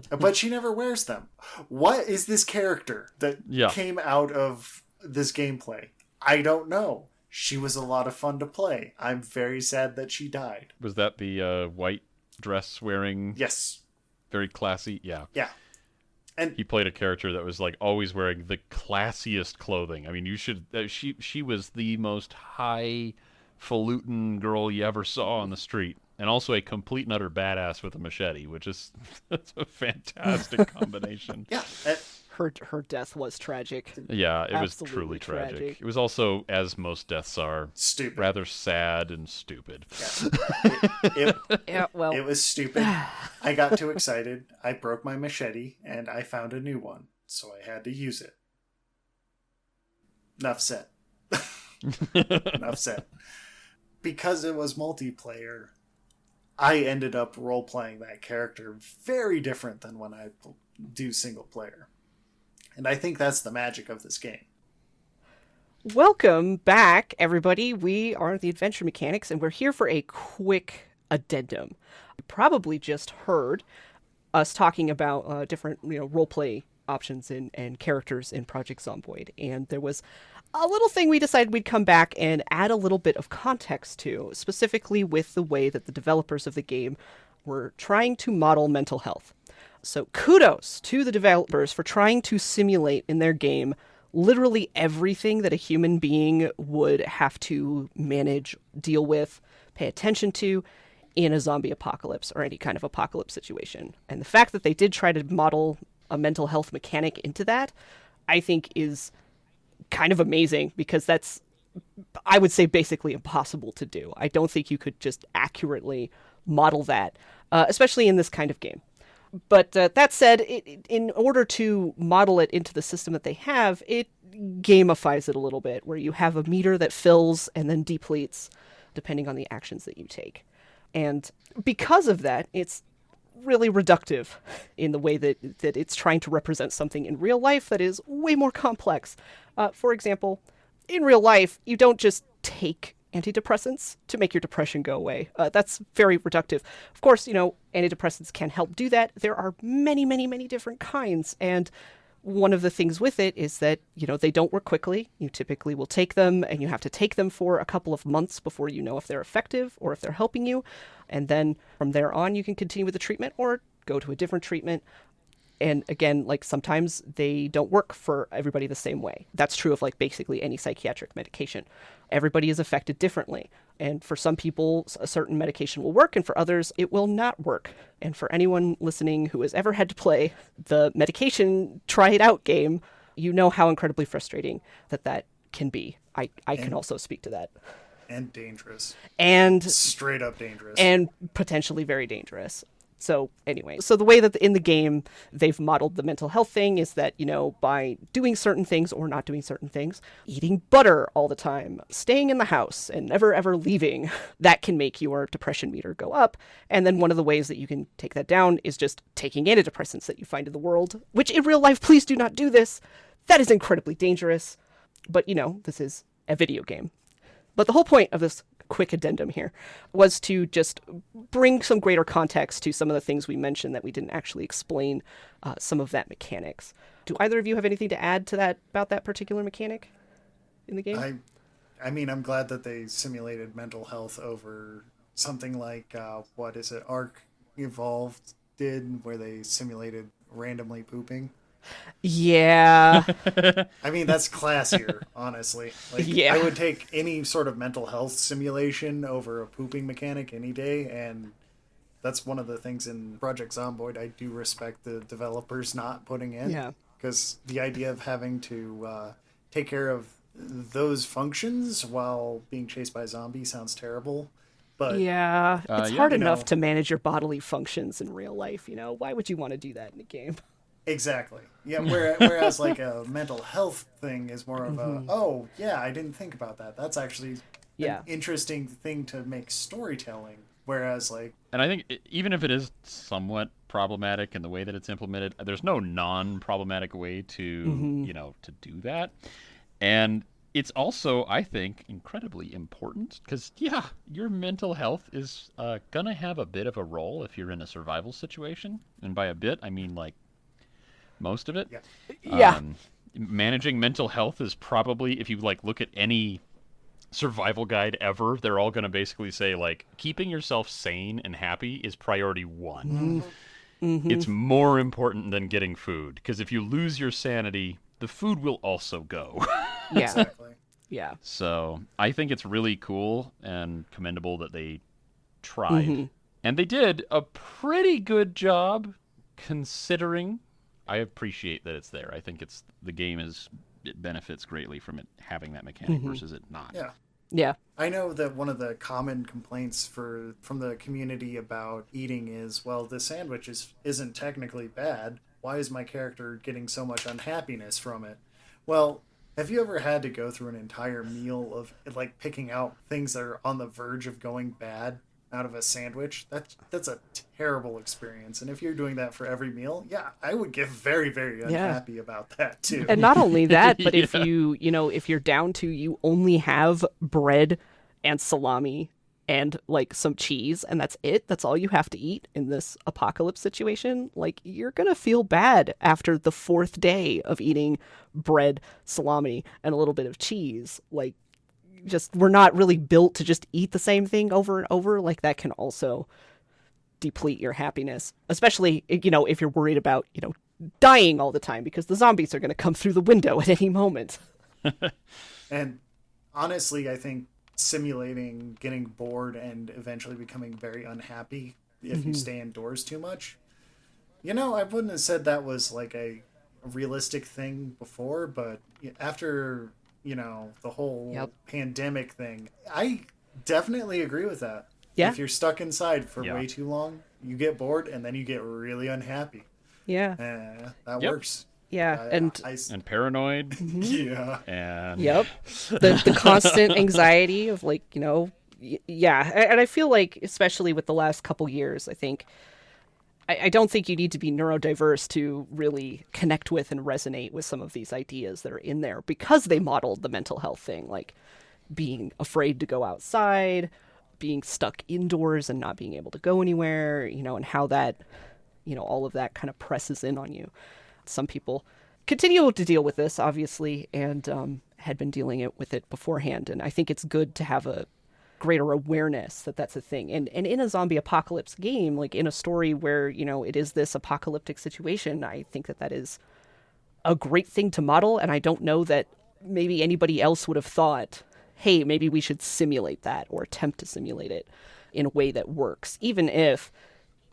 But she never wears them. What is this character that came out of this gameplay? I don't know. She was a lot of fun to play. I'm very sad that she died.
Was that the white dress wearing?
Yes.
Very classy? Yeah.
Yeah. And
he played a character that was like always wearing the classiest clothing. I mean, you should. She was the most highfalutin girl you ever saw on the street, and also a complete and utter badass with a machete, which is that's a fantastic combination.
Yeah.
Her death was tragic.
Yeah, it was truly tragic. It was also, as most deaths are,
stupid,
rather sad and stupid.
Yeah.
It
was stupid. I got too excited. I broke my machete, and I found a new one, so I had to use it. Enough said. Enough said. Because it was multiplayer, I ended up role-playing that character very different than when I do single player. And I think that's the magic of this game.
Welcome back, everybody. We are the Adventure Mechanics, and we're here for a quick addendum. You probably just heard us talking about different, roleplay options and characters in Project Zomboid. And there was a little thing we decided we'd come back and add a little bit of context to, specifically with the way that the developers of the game were trying to model mental health. So kudos to the developers for trying to simulate in their game literally everything that a human being would have to manage, deal with, pay attention to in a zombie apocalypse or any kind of apocalypse situation. And the fact that they did try to model a mental health mechanic into that, I think is kind of amazing, because that's, I would say, basically impossible to do. I don't think you could just accurately model that, especially in this kind of game. But that said, in order to model it into the system that they have, it gamifies it a little bit, where you have a meter that fills and then depletes depending on the actions that you take. And because of that, it's really reductive in the way that it's trying to represent something in real life that is way more complex. For example, in real life, you don't just take antidepressants to make your depression go away. That's very reductive. Of course, antidepressants can help do that. There are many, many, many different kinds. And one of the things with it is that, they don't work quickly. You typically will take them and you have to take them for a couple of months before you know if they're effective or if they're helping you. And then from there on, you can continue with the treatment or go to a different treatment. And again, sometimes they don't work for everybody the same way. That's true of basically any psychiatric medication. Everybody is affected differently. And for some people, a certain medication will work, and for others, it will not work. And for anyone listening who has ever had to play the medication try it out game, you know how incredibly frustrating that can be. I can also speak to that.
And dangerous.
And
straight up dangerous.
And potentially very dangerous. So anyway, the way that in the game they've modeled the mental health thing is that, by doing certain things or not doing certain things, eating butter all the time, staying in the house and never ever leaving, that can make your depression meter go up. And then one of the ways that you can take that down is just taking antidepressants that you find in the world, which in real life, please do not do this. That is incredibly dangerous. But, this is a video game. But the whole point of this quick addendum here was to just bring some greater context to some of the things we mentioned that we didn't actually explain some of that mechanics. Do either of you have anything to add to that about that particular mechanic in the game?
I mean, I'm glad that they simulated mental health over something like what is it, Ark Evolved did, where they simulated randomly pooping.
Yeah.
I mean, that's classier, honestly. I would take any sort of mental health simulation over a pooping mechanic any day, and that's one of the things in Project Zomboid I do respect the developers not putting in.
Yeah.
Because the idea of having to take care of those functions while being chased by a zombie sounds terrible. But
yeah, it's hard enough to manage your bodily functions in real life. Why would you want to do that in a game?
Exactly. Yeah. Whereas a mental health thing is more of I didn't think about that. That's actually an interesting thing to make storytelling. Whereas
and I think even if it is somewhat problematic in the way that it's implemented, there's no non-problematic way to to do that. And it's also, I think, incredibly important because your mental health is gonna have a bit of a role if you're in a survival situation, and by a bit I mean most of it.
Yeah.
Managing mental health is probably, if you look at any survival guide ever, they're all going to basically say keeping yourself sane and happy is priority one. Mm-hmm. It's more important than getting food, because if you lose your sanity, the food will also go.
Yeah.
Exactly.
Yeah.
So I think it's really cool and commendable that they tried. And they did a pretty good job considering. I appreciate that it's there. I think it benefits greatly from it having that mechanic versus it not.
Yeah.
Yeah.
I know that one of the common complaints from the community about eating is, well, the sandwich isn't technically bad. Why is my character getting so much unhappiness from it? Well, have you ever had to go through an entire meal of picking out things that are on the verge of going bad out of a sandwich? That's a terrible experience. And if you're doing that for every meal, I would get very, very unhappy about that too.
And not only that, but if if you're down to you only have bread and salami and some cheese and that's all you have to eat in this apocalypse situation, you're gonna feel bad after the fourth day of eating bread, salami, and a little bit of cheese. We're not really built to just eat the same thing over and over. That can also deplete your happiness, especially if you're worried about dying all the time, because the zombies are going to come through the window at any moment.
And honestly, I think simulating getting bored and eventually becoming very unhappy if you stay indoors too much, I wouldn't have said that was a realistic thing before, but after the whole pandemic thing, I definitely agree with that.
Yeah.
If you're stuck inside for
Yeah.
way too long, you get bored and then you get really unhappy.
Yeah.
That
Yep.
works.
Yeah. And
And paranoid.
yeah.
And
yep. The constant anxiety of like, yeah. And I feel like, especially with the last couple years, I don't think you need to be neurodiverse to really connect with and resonate with some of these ideas that are in there because they modeled the mental health thing, like being afraid to go outside, being stuck indoors and not being able to go anywhere, and how that, all of that kind of presses in on you. Some people continue to deal with this, obviously, and had been dealing with it beforehand. And I think it's good to have a greater awareness that that's a thing. And in a zombie apocalypse game, like in a story where, it is this apocalyptic situation, I think that is a great thing to model. And I don't know that maybe anybody else would have thought, hey, maybe we should simulate that or attempt to simulate it in a way that works, even if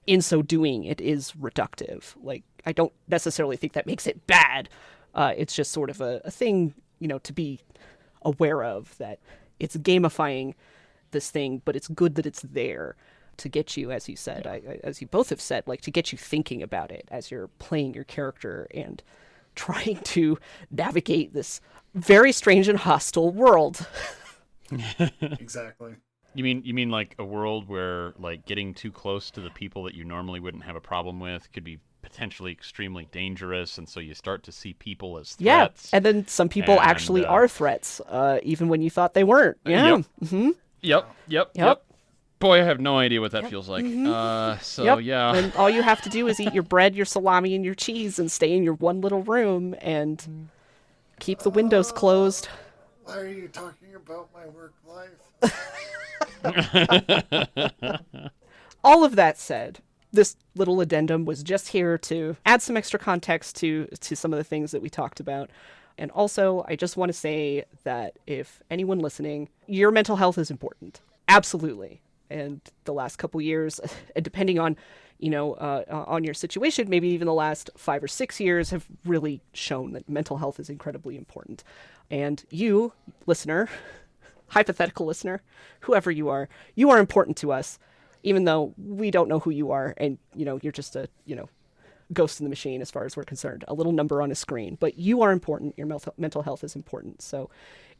in so doing it is reductive. Like, I don't necessarily think that makes it bad. It's just sort of a thing, to be aware of, that it's gamifying this thing, but it's good that it's there to get you, as you said, as you both have said, like to get you thinking about it as you're playing your character and trying to navigate this very strange and hostile world.
Exactly.
You mean like a world where like getting too close to the people that you normally wouldn't have a problem with could be potentially extremely dangerous, and so you start to see people as threats.
Yeah, and then some people actually are threats, even when you thought they weren't. Yeah.
Yep.
Mm-hmm.
Yep. Boy, I have no idea what that feels like.
Mm-hmm.
Yeah.
And all you have to do is eat your bread, your salami, and your cheese and stay in your one little room and keep the windows closed.
Why are you talking about my work life?
All of that said, this little addendum was just here to add some extra context to some of the things that we talked about. And also, I just want to say that if anyone listening, your mental health is important. Absolutely. And the last couple years, depending on, on your situation, maybe even the last 5 or 6 years have really shown that mental health is incredibly important. And you, listener, hypothetical listener, whoever you are important to us, even though we don't know who you are and, you're just a, ghost in the machine as far as we're concerned, a little number on a screen. But you are important. Your mental health is important. So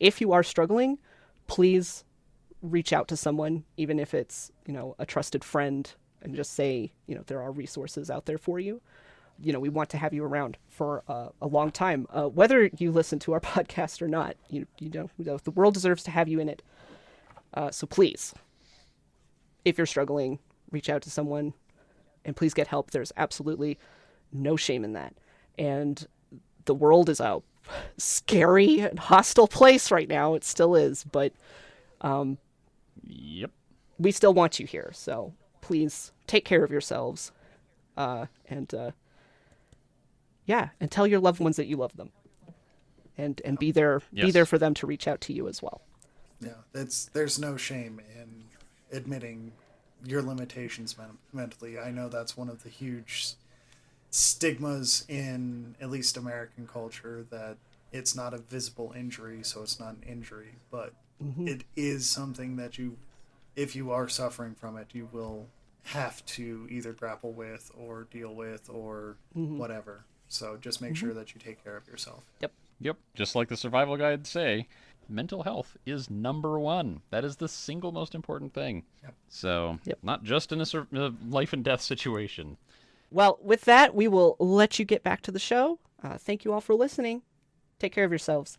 if you are struggling, please reach out to someone, even if it's, a trusted friend, and just say, there are resources out there for you. We want to have you around for a long time, whether you listen to our podcast or not. The world deserves to have you in it. So please, if you're struggling, reach out to someone and please get help. There's absolutely no shame in that. And the world is a scary and hostile place right now. It still is, but
Yep.
we still want you here. So please take care of yourselves, and tell your loved ones that you love them, and be there,
Yes.
be there for them to reach out to you as well.
Yeah, there's no shame in admitting your limitations mentally. I know that's one of the huge stigmas in at least American culture, that it's not a visible injury, so it's not an injury, but it is something that if you are suffering from it, you will have to either grapple with or deal with or whatever. So just make sure that you take care of yourself.
Yep. Just like the survival guides say, mental health is number one. That is the single most important thing.
Yep.
So, not just in a life and death situation.
Well, with that, we will let you get back to the show. Thank you all for listening. Take care of yourselves.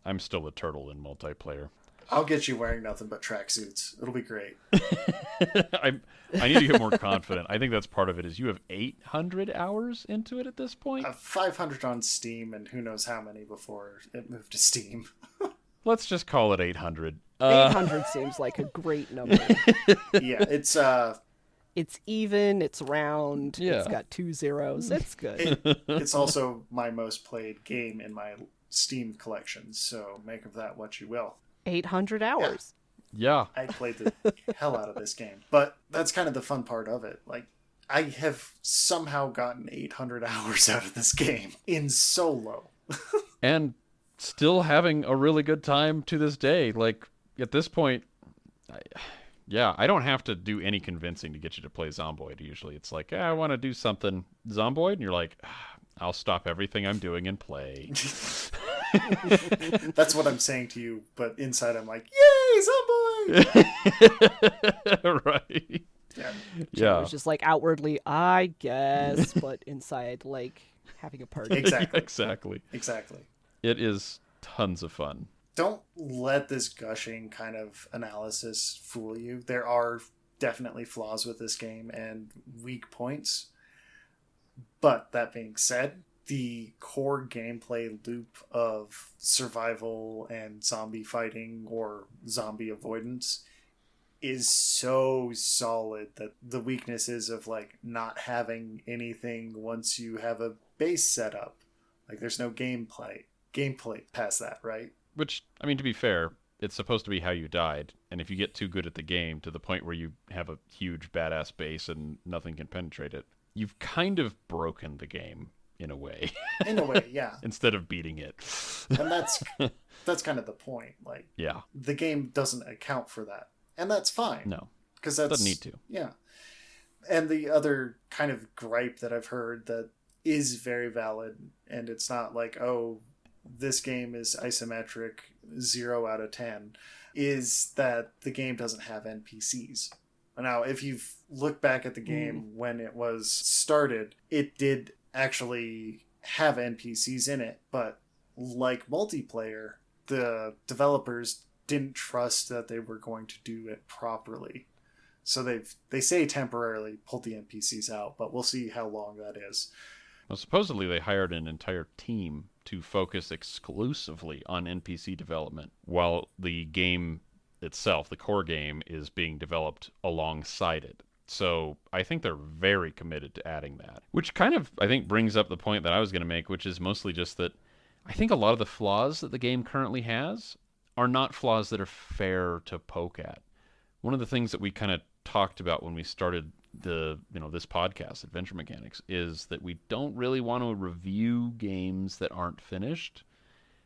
I'm still the turtle in multiplayer.
I'll get you wearing nothing but tracksuits. It'll be great.
I need to get more confident. I think that's part of it. Is you have 800 hours into it at this point?
500 on Steam, and who knows how many before it moved to Steam.
Let's just call it 800.
800 seems like a great number.
Yeah,
It's even, it's round,
Yeah.
It's got 2 zeros. It's good.
it's also my most played game in my Steam collection, so make of that what you will.
800 hours.
Yeah.
I played the hell out of this game. But that's kind of the fun part of it. Like, I have somehow gotten 800 hours out of this game in solo.
And still having a really good time to this day. Like, at this point, Yeah, I don't have to do any convincing to get you to play Zomboid. Usually it's like, I want to do something Zomboid, and you're like, I'll stop everything I'm doing and play.
That's what I'm saying to you, but inside I'm like, yay, Zomboid!
Right.
Yeah. It was just like outwardly, I guess, but inside, like, having a party.
Exactly.
Exactly. It is tons of fun.
Don't let this gushing kind of analysis fool you. There are definitely flaws with this game and weak points. But that being said, the core gameplay loop of survival and zombie fighting or zombie avoidance is so solid that the weaknesses of like not having anything once you have a base set up, like there's no gameplay past that, right?
Which, I mean, to be fair, it's supposed to be how you died, and if you get too good at the game to the point where you have a huge badass base and nothing can penetrate it, you've kind of broken the game in a way.
In a way, yeah.
Instead of beating it.
And that's kind of the point. Like,
yeah,
the game doesn't account for that, and that's fine.
No,
because that
doesn't need to.
Yeah. And the other kind of gripe that I've heard that is very valid, and it's not like, oh, this game is isometric 0 out of 10, is that the game doesn't have NPCs. Now, if you've looked back at the game when it was started, it did actually have NPCs in it, but like multiplayer, the developers didn't trust that they were going to do it properly. So they say temporarily pulled the NPCs out, but we'll see how long that is.
Well, supposedly they hired an entire team to focus exclusively on NPC development, while the game itself, the core game, is being developed alongside it. So I think they're very committed to adding that. Which kind of, I think, brings up the point that I was going to make, which is mostly just that I think a lot of the flaws that the game currently has are not flaws that are fair to poke at. One of the things that we kind of talked about when we started this podcast, Adventure Mechanics, is that we don't really want to review games that aren't finished.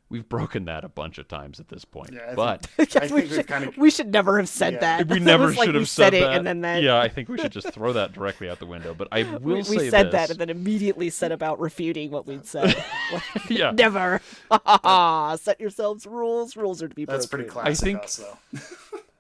We've broken that a bunch of times at this point.
Yeah,
but
I think
we should never have said that.
We never should have said
it,
that.
And then that.
Yeah, I think we should just throw that directly out the window. But I will say
we said
this.
that and then immediately set about refuting what we'd said.
Yeah.
Never. Set yourselves rules. Rules are to be broken.
That's pretty classic us, though.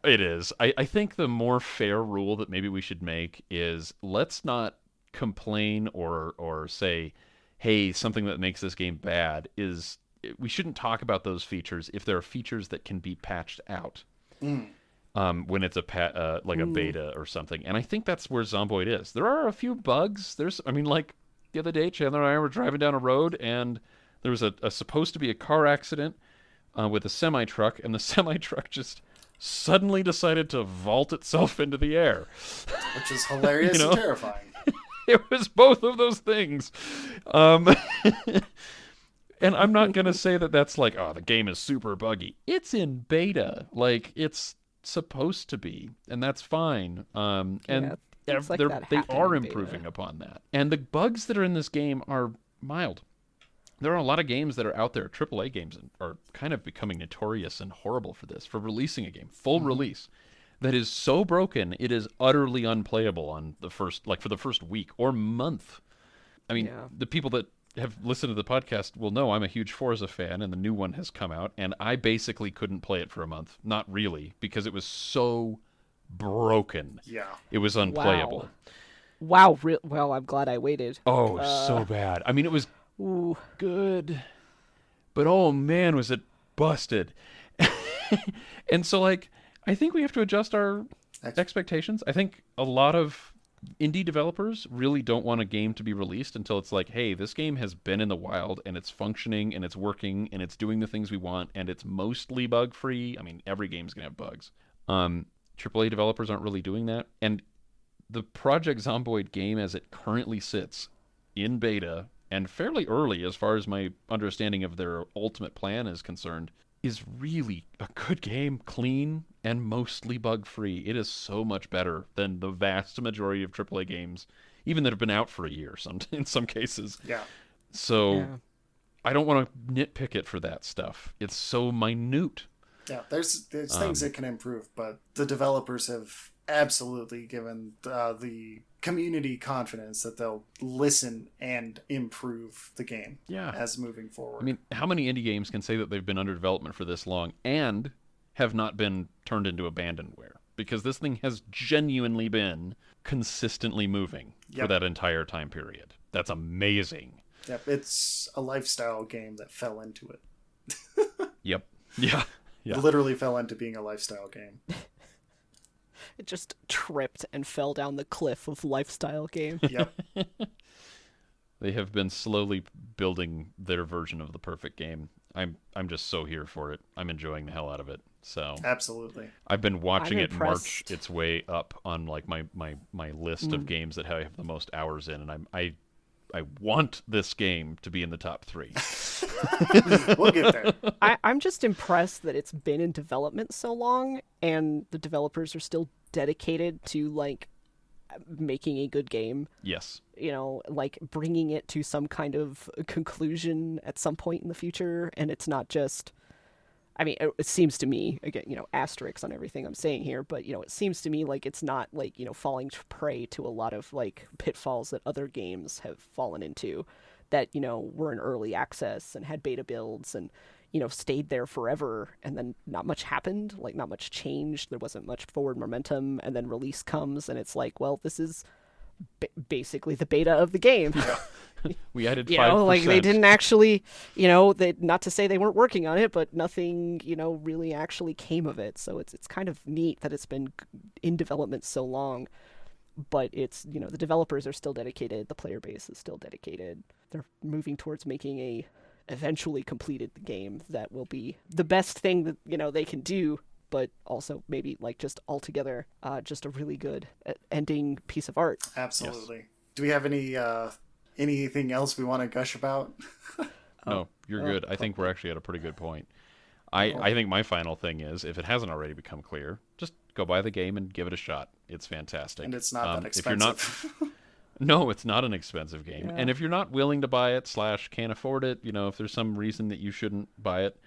It is. I think the more fair rule that maybe we should make is let's not complain or say, hey, something that makes this game bad is... We shouldn't talk about those features if there are features that can be patched out when it's a beta or something. And I think that's where Zomboid is. There are a few bugs. Like the other day, Chandler and I were driving down a road, and there was a supposed to be a car accident with a semi-truck, and the semi-truck just suddenly decided to vault itself into the air.
Which is hilarious and terrifying.
It was both of those things. And I'm not going to say that that's like, oh, the game is super buggy. It's in beta. Like, it's supposed to be. And that's fine. And they are improving upon that. And the bugs that are in this game are mild. There are a lot of games that are out there, AAA games, are kind of becoming notorious and horrible for this, for releasing a game, full release, that is so broken, it is utterly unplayable for the first week or month. I mean, the people that have listened to the podcast will know I'm a huge Forza fan, and the new one has come out, and I basically couldn't play it for a month. Not really, because it was so broken.
Yeah.
It was unplayable.
Wow. Well, I'm glad I waited.
Oh, so bad. I mean, it was good, but oh man, was it busted. And so, like, I think we have to adjust our expectations. I think a lot of indie developers really don't want a game to be released until it's like, hey, this game has been in the wild and it's functioning and it's working and it's doing the things we want and it's mostly bug free. I mean, every game's gonna have bugs. AAA developers aren't really doing that, and the Project Zomboid game as it currently sits in beta and fairly early as far as my understanding of their ultimate plan is concerned is really a good game, clean, and mostly bug-free. It is so much better than the vast majority of AAA games, even that have been out for a year in some cases.
Yeah.
So I don't want to nitpick it for that stuff. It's so minute.
Yeah, there's things that can improve, but the developers have absolutely given the community confidence that they'll listen and improve the game as moving forward.
I mean, how many indie games can say that they've been under development for this long and have not been turned into abandonware? Because this thing has genuinely been consistently moving for that entire time period. That's amazing.
Yep, it's a lifestyle game that fell into it.
Yep. Yeah.
It literally fell into being a lifestyle game.
It just tripped and fell down the cliff of lifestyle game.
Yep.
They have been slowly building their version of the perfect game. I'm just so here for it. I'm enjoying the hell out of it. So
absolutely.
I've been watching it march its way up on like my list of games that I have the most hours in, and I want this game to be in the top 3.
We'll get there.
I'm just impressed that it's been in development so long, and the developers are still dedicated to like making a good game.
Yes.
You know, like bringing it to some kind of conclusion at some point in the future, and it's not just... I mean, it seems to me, again, you know, asterisks on everything I'm saying here, but, you know, it seems to me like it's not, like, you know, falling prey to a lot of, like, pitfalls that other games have fallen into that, you know, were in early access and had beta builds and, you know, stayed there forever, and then not much happened, like, not much changed, there wasn't much forward momentum, and then release comes, and it's like, well, this is basically the beta of the game.
We added 5%.
You know, like they didn't actually, you know, not to say they weren't working on it, but nothing, you know, really actually came of it. So it's kind of neat that it's been in development so long, but it's, you know, the developers are still dedicated, the player base is still dedicated. They're moving towards making a eventually completed game that will be the best thing that, you know, they can do, but also maybe like just altogether just a really good ending piece of art.
Absolutely. Yes. Do we have anything else we want to gush about?
No, you're good. I think we're actually at a pretty good point. I think my final thing is, if it hasn't already become clear, just go buy the game and give it a shot. It's fantastic.
And it's not that expensive.
If you're not, no, it's not an expensive game. Yeah. And if you're not willing to buy it / can't afford it, you know, if there's some reason that you shouldn't buy it,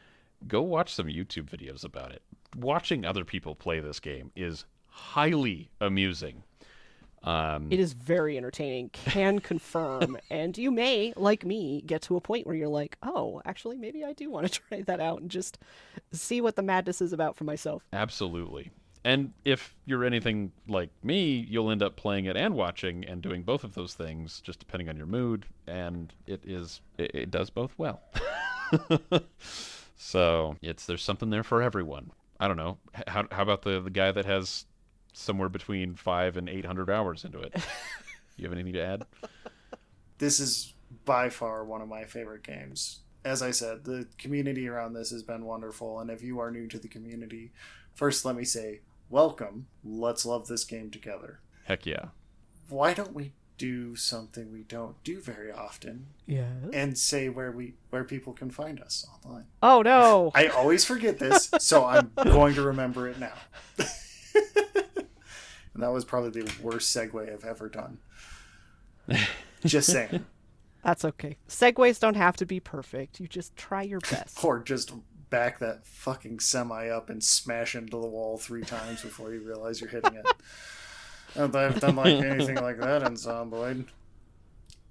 go watch some YouTube videos about it. Watching other people play this game is highly amusing.
It is very entertaining, can confirm, and you may, like me, get to a point where you're like, oh, actually, maybe I do want to try that out and just see what the madness is about for myself.
Absolutely. And if you're anything like me, you'll end up playing it and watching and doing both of those things, just depending on your mood, and it does both well. So there's something there for everyone. I don't know. How about the guy that has somewhere between 500 and 800 hours into it? You have anything to add?
This is by far one of my favorite games. As I said, the community around this has been wonderful, and if you are new to the community, first let me say, welcome. Let's love this game together.
Heck yeah.
Why don't we do something we don't do very often?
Yeah. And
say where people can find us online.
Oh no.
I always forget this, so I'm going to remember it now. And that was probably the worst segue I've ever done. Just saying.
That's okay. Segues don't have to be perfect. You just try your best.
Or just back that fucking semi up and smash into the wall 3 times before you realize you're hitting it. Not that I've done like anything like that in Zomboid.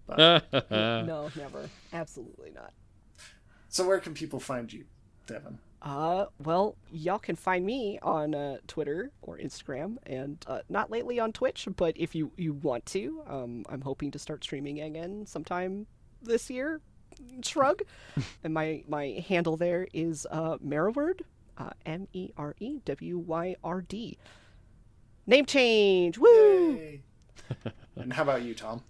No, never. Absolutely not.
So where can people find you, Devin?
Well, y'all can find me on Twitter or Instagram, and not lately on Twitch, but if you want to, I'm hoping to start streaming again sometime this year. Shrug. And my handle there is Merryword, MEREWYRD. Name change! Woo!
Yay. And how about you, Tom?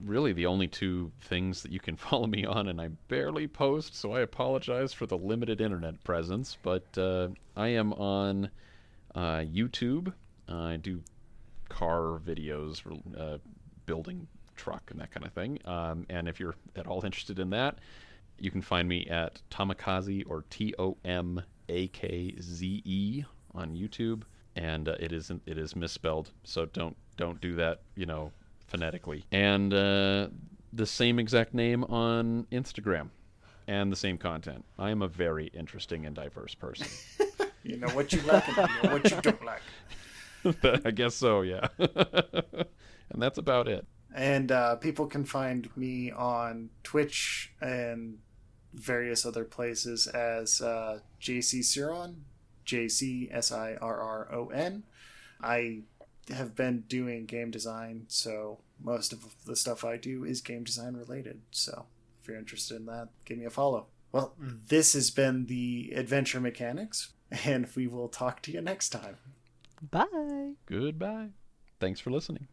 Really the only 2 things that you can follow me on, and I barely post, so I apologize for the limited internet presence, but I am on YouTube. I do car videos, building truck and that kind of thing, and if you're at all interested in that, you can find me at Tomakaze, or TOMAKZE on YouTube, and it is misspelled, so don't do that, you know, phonetically. And the same exact name on Instagram, and the same content. I am a very interesting and diverse person.
You know what you like and you know what you don't like.
I guess so, yeah. And that's about it.
And people can find me on Twitch and various other places as JC Siron, JCSIRRON. I have been doing game design, so most of the stuff I do is game design related. So if you're interested in that, give me a follow. Well, this has been the Adventure Mechanics, and we will talk to you next time.
Bye.
Goodbye. Thanks for listening.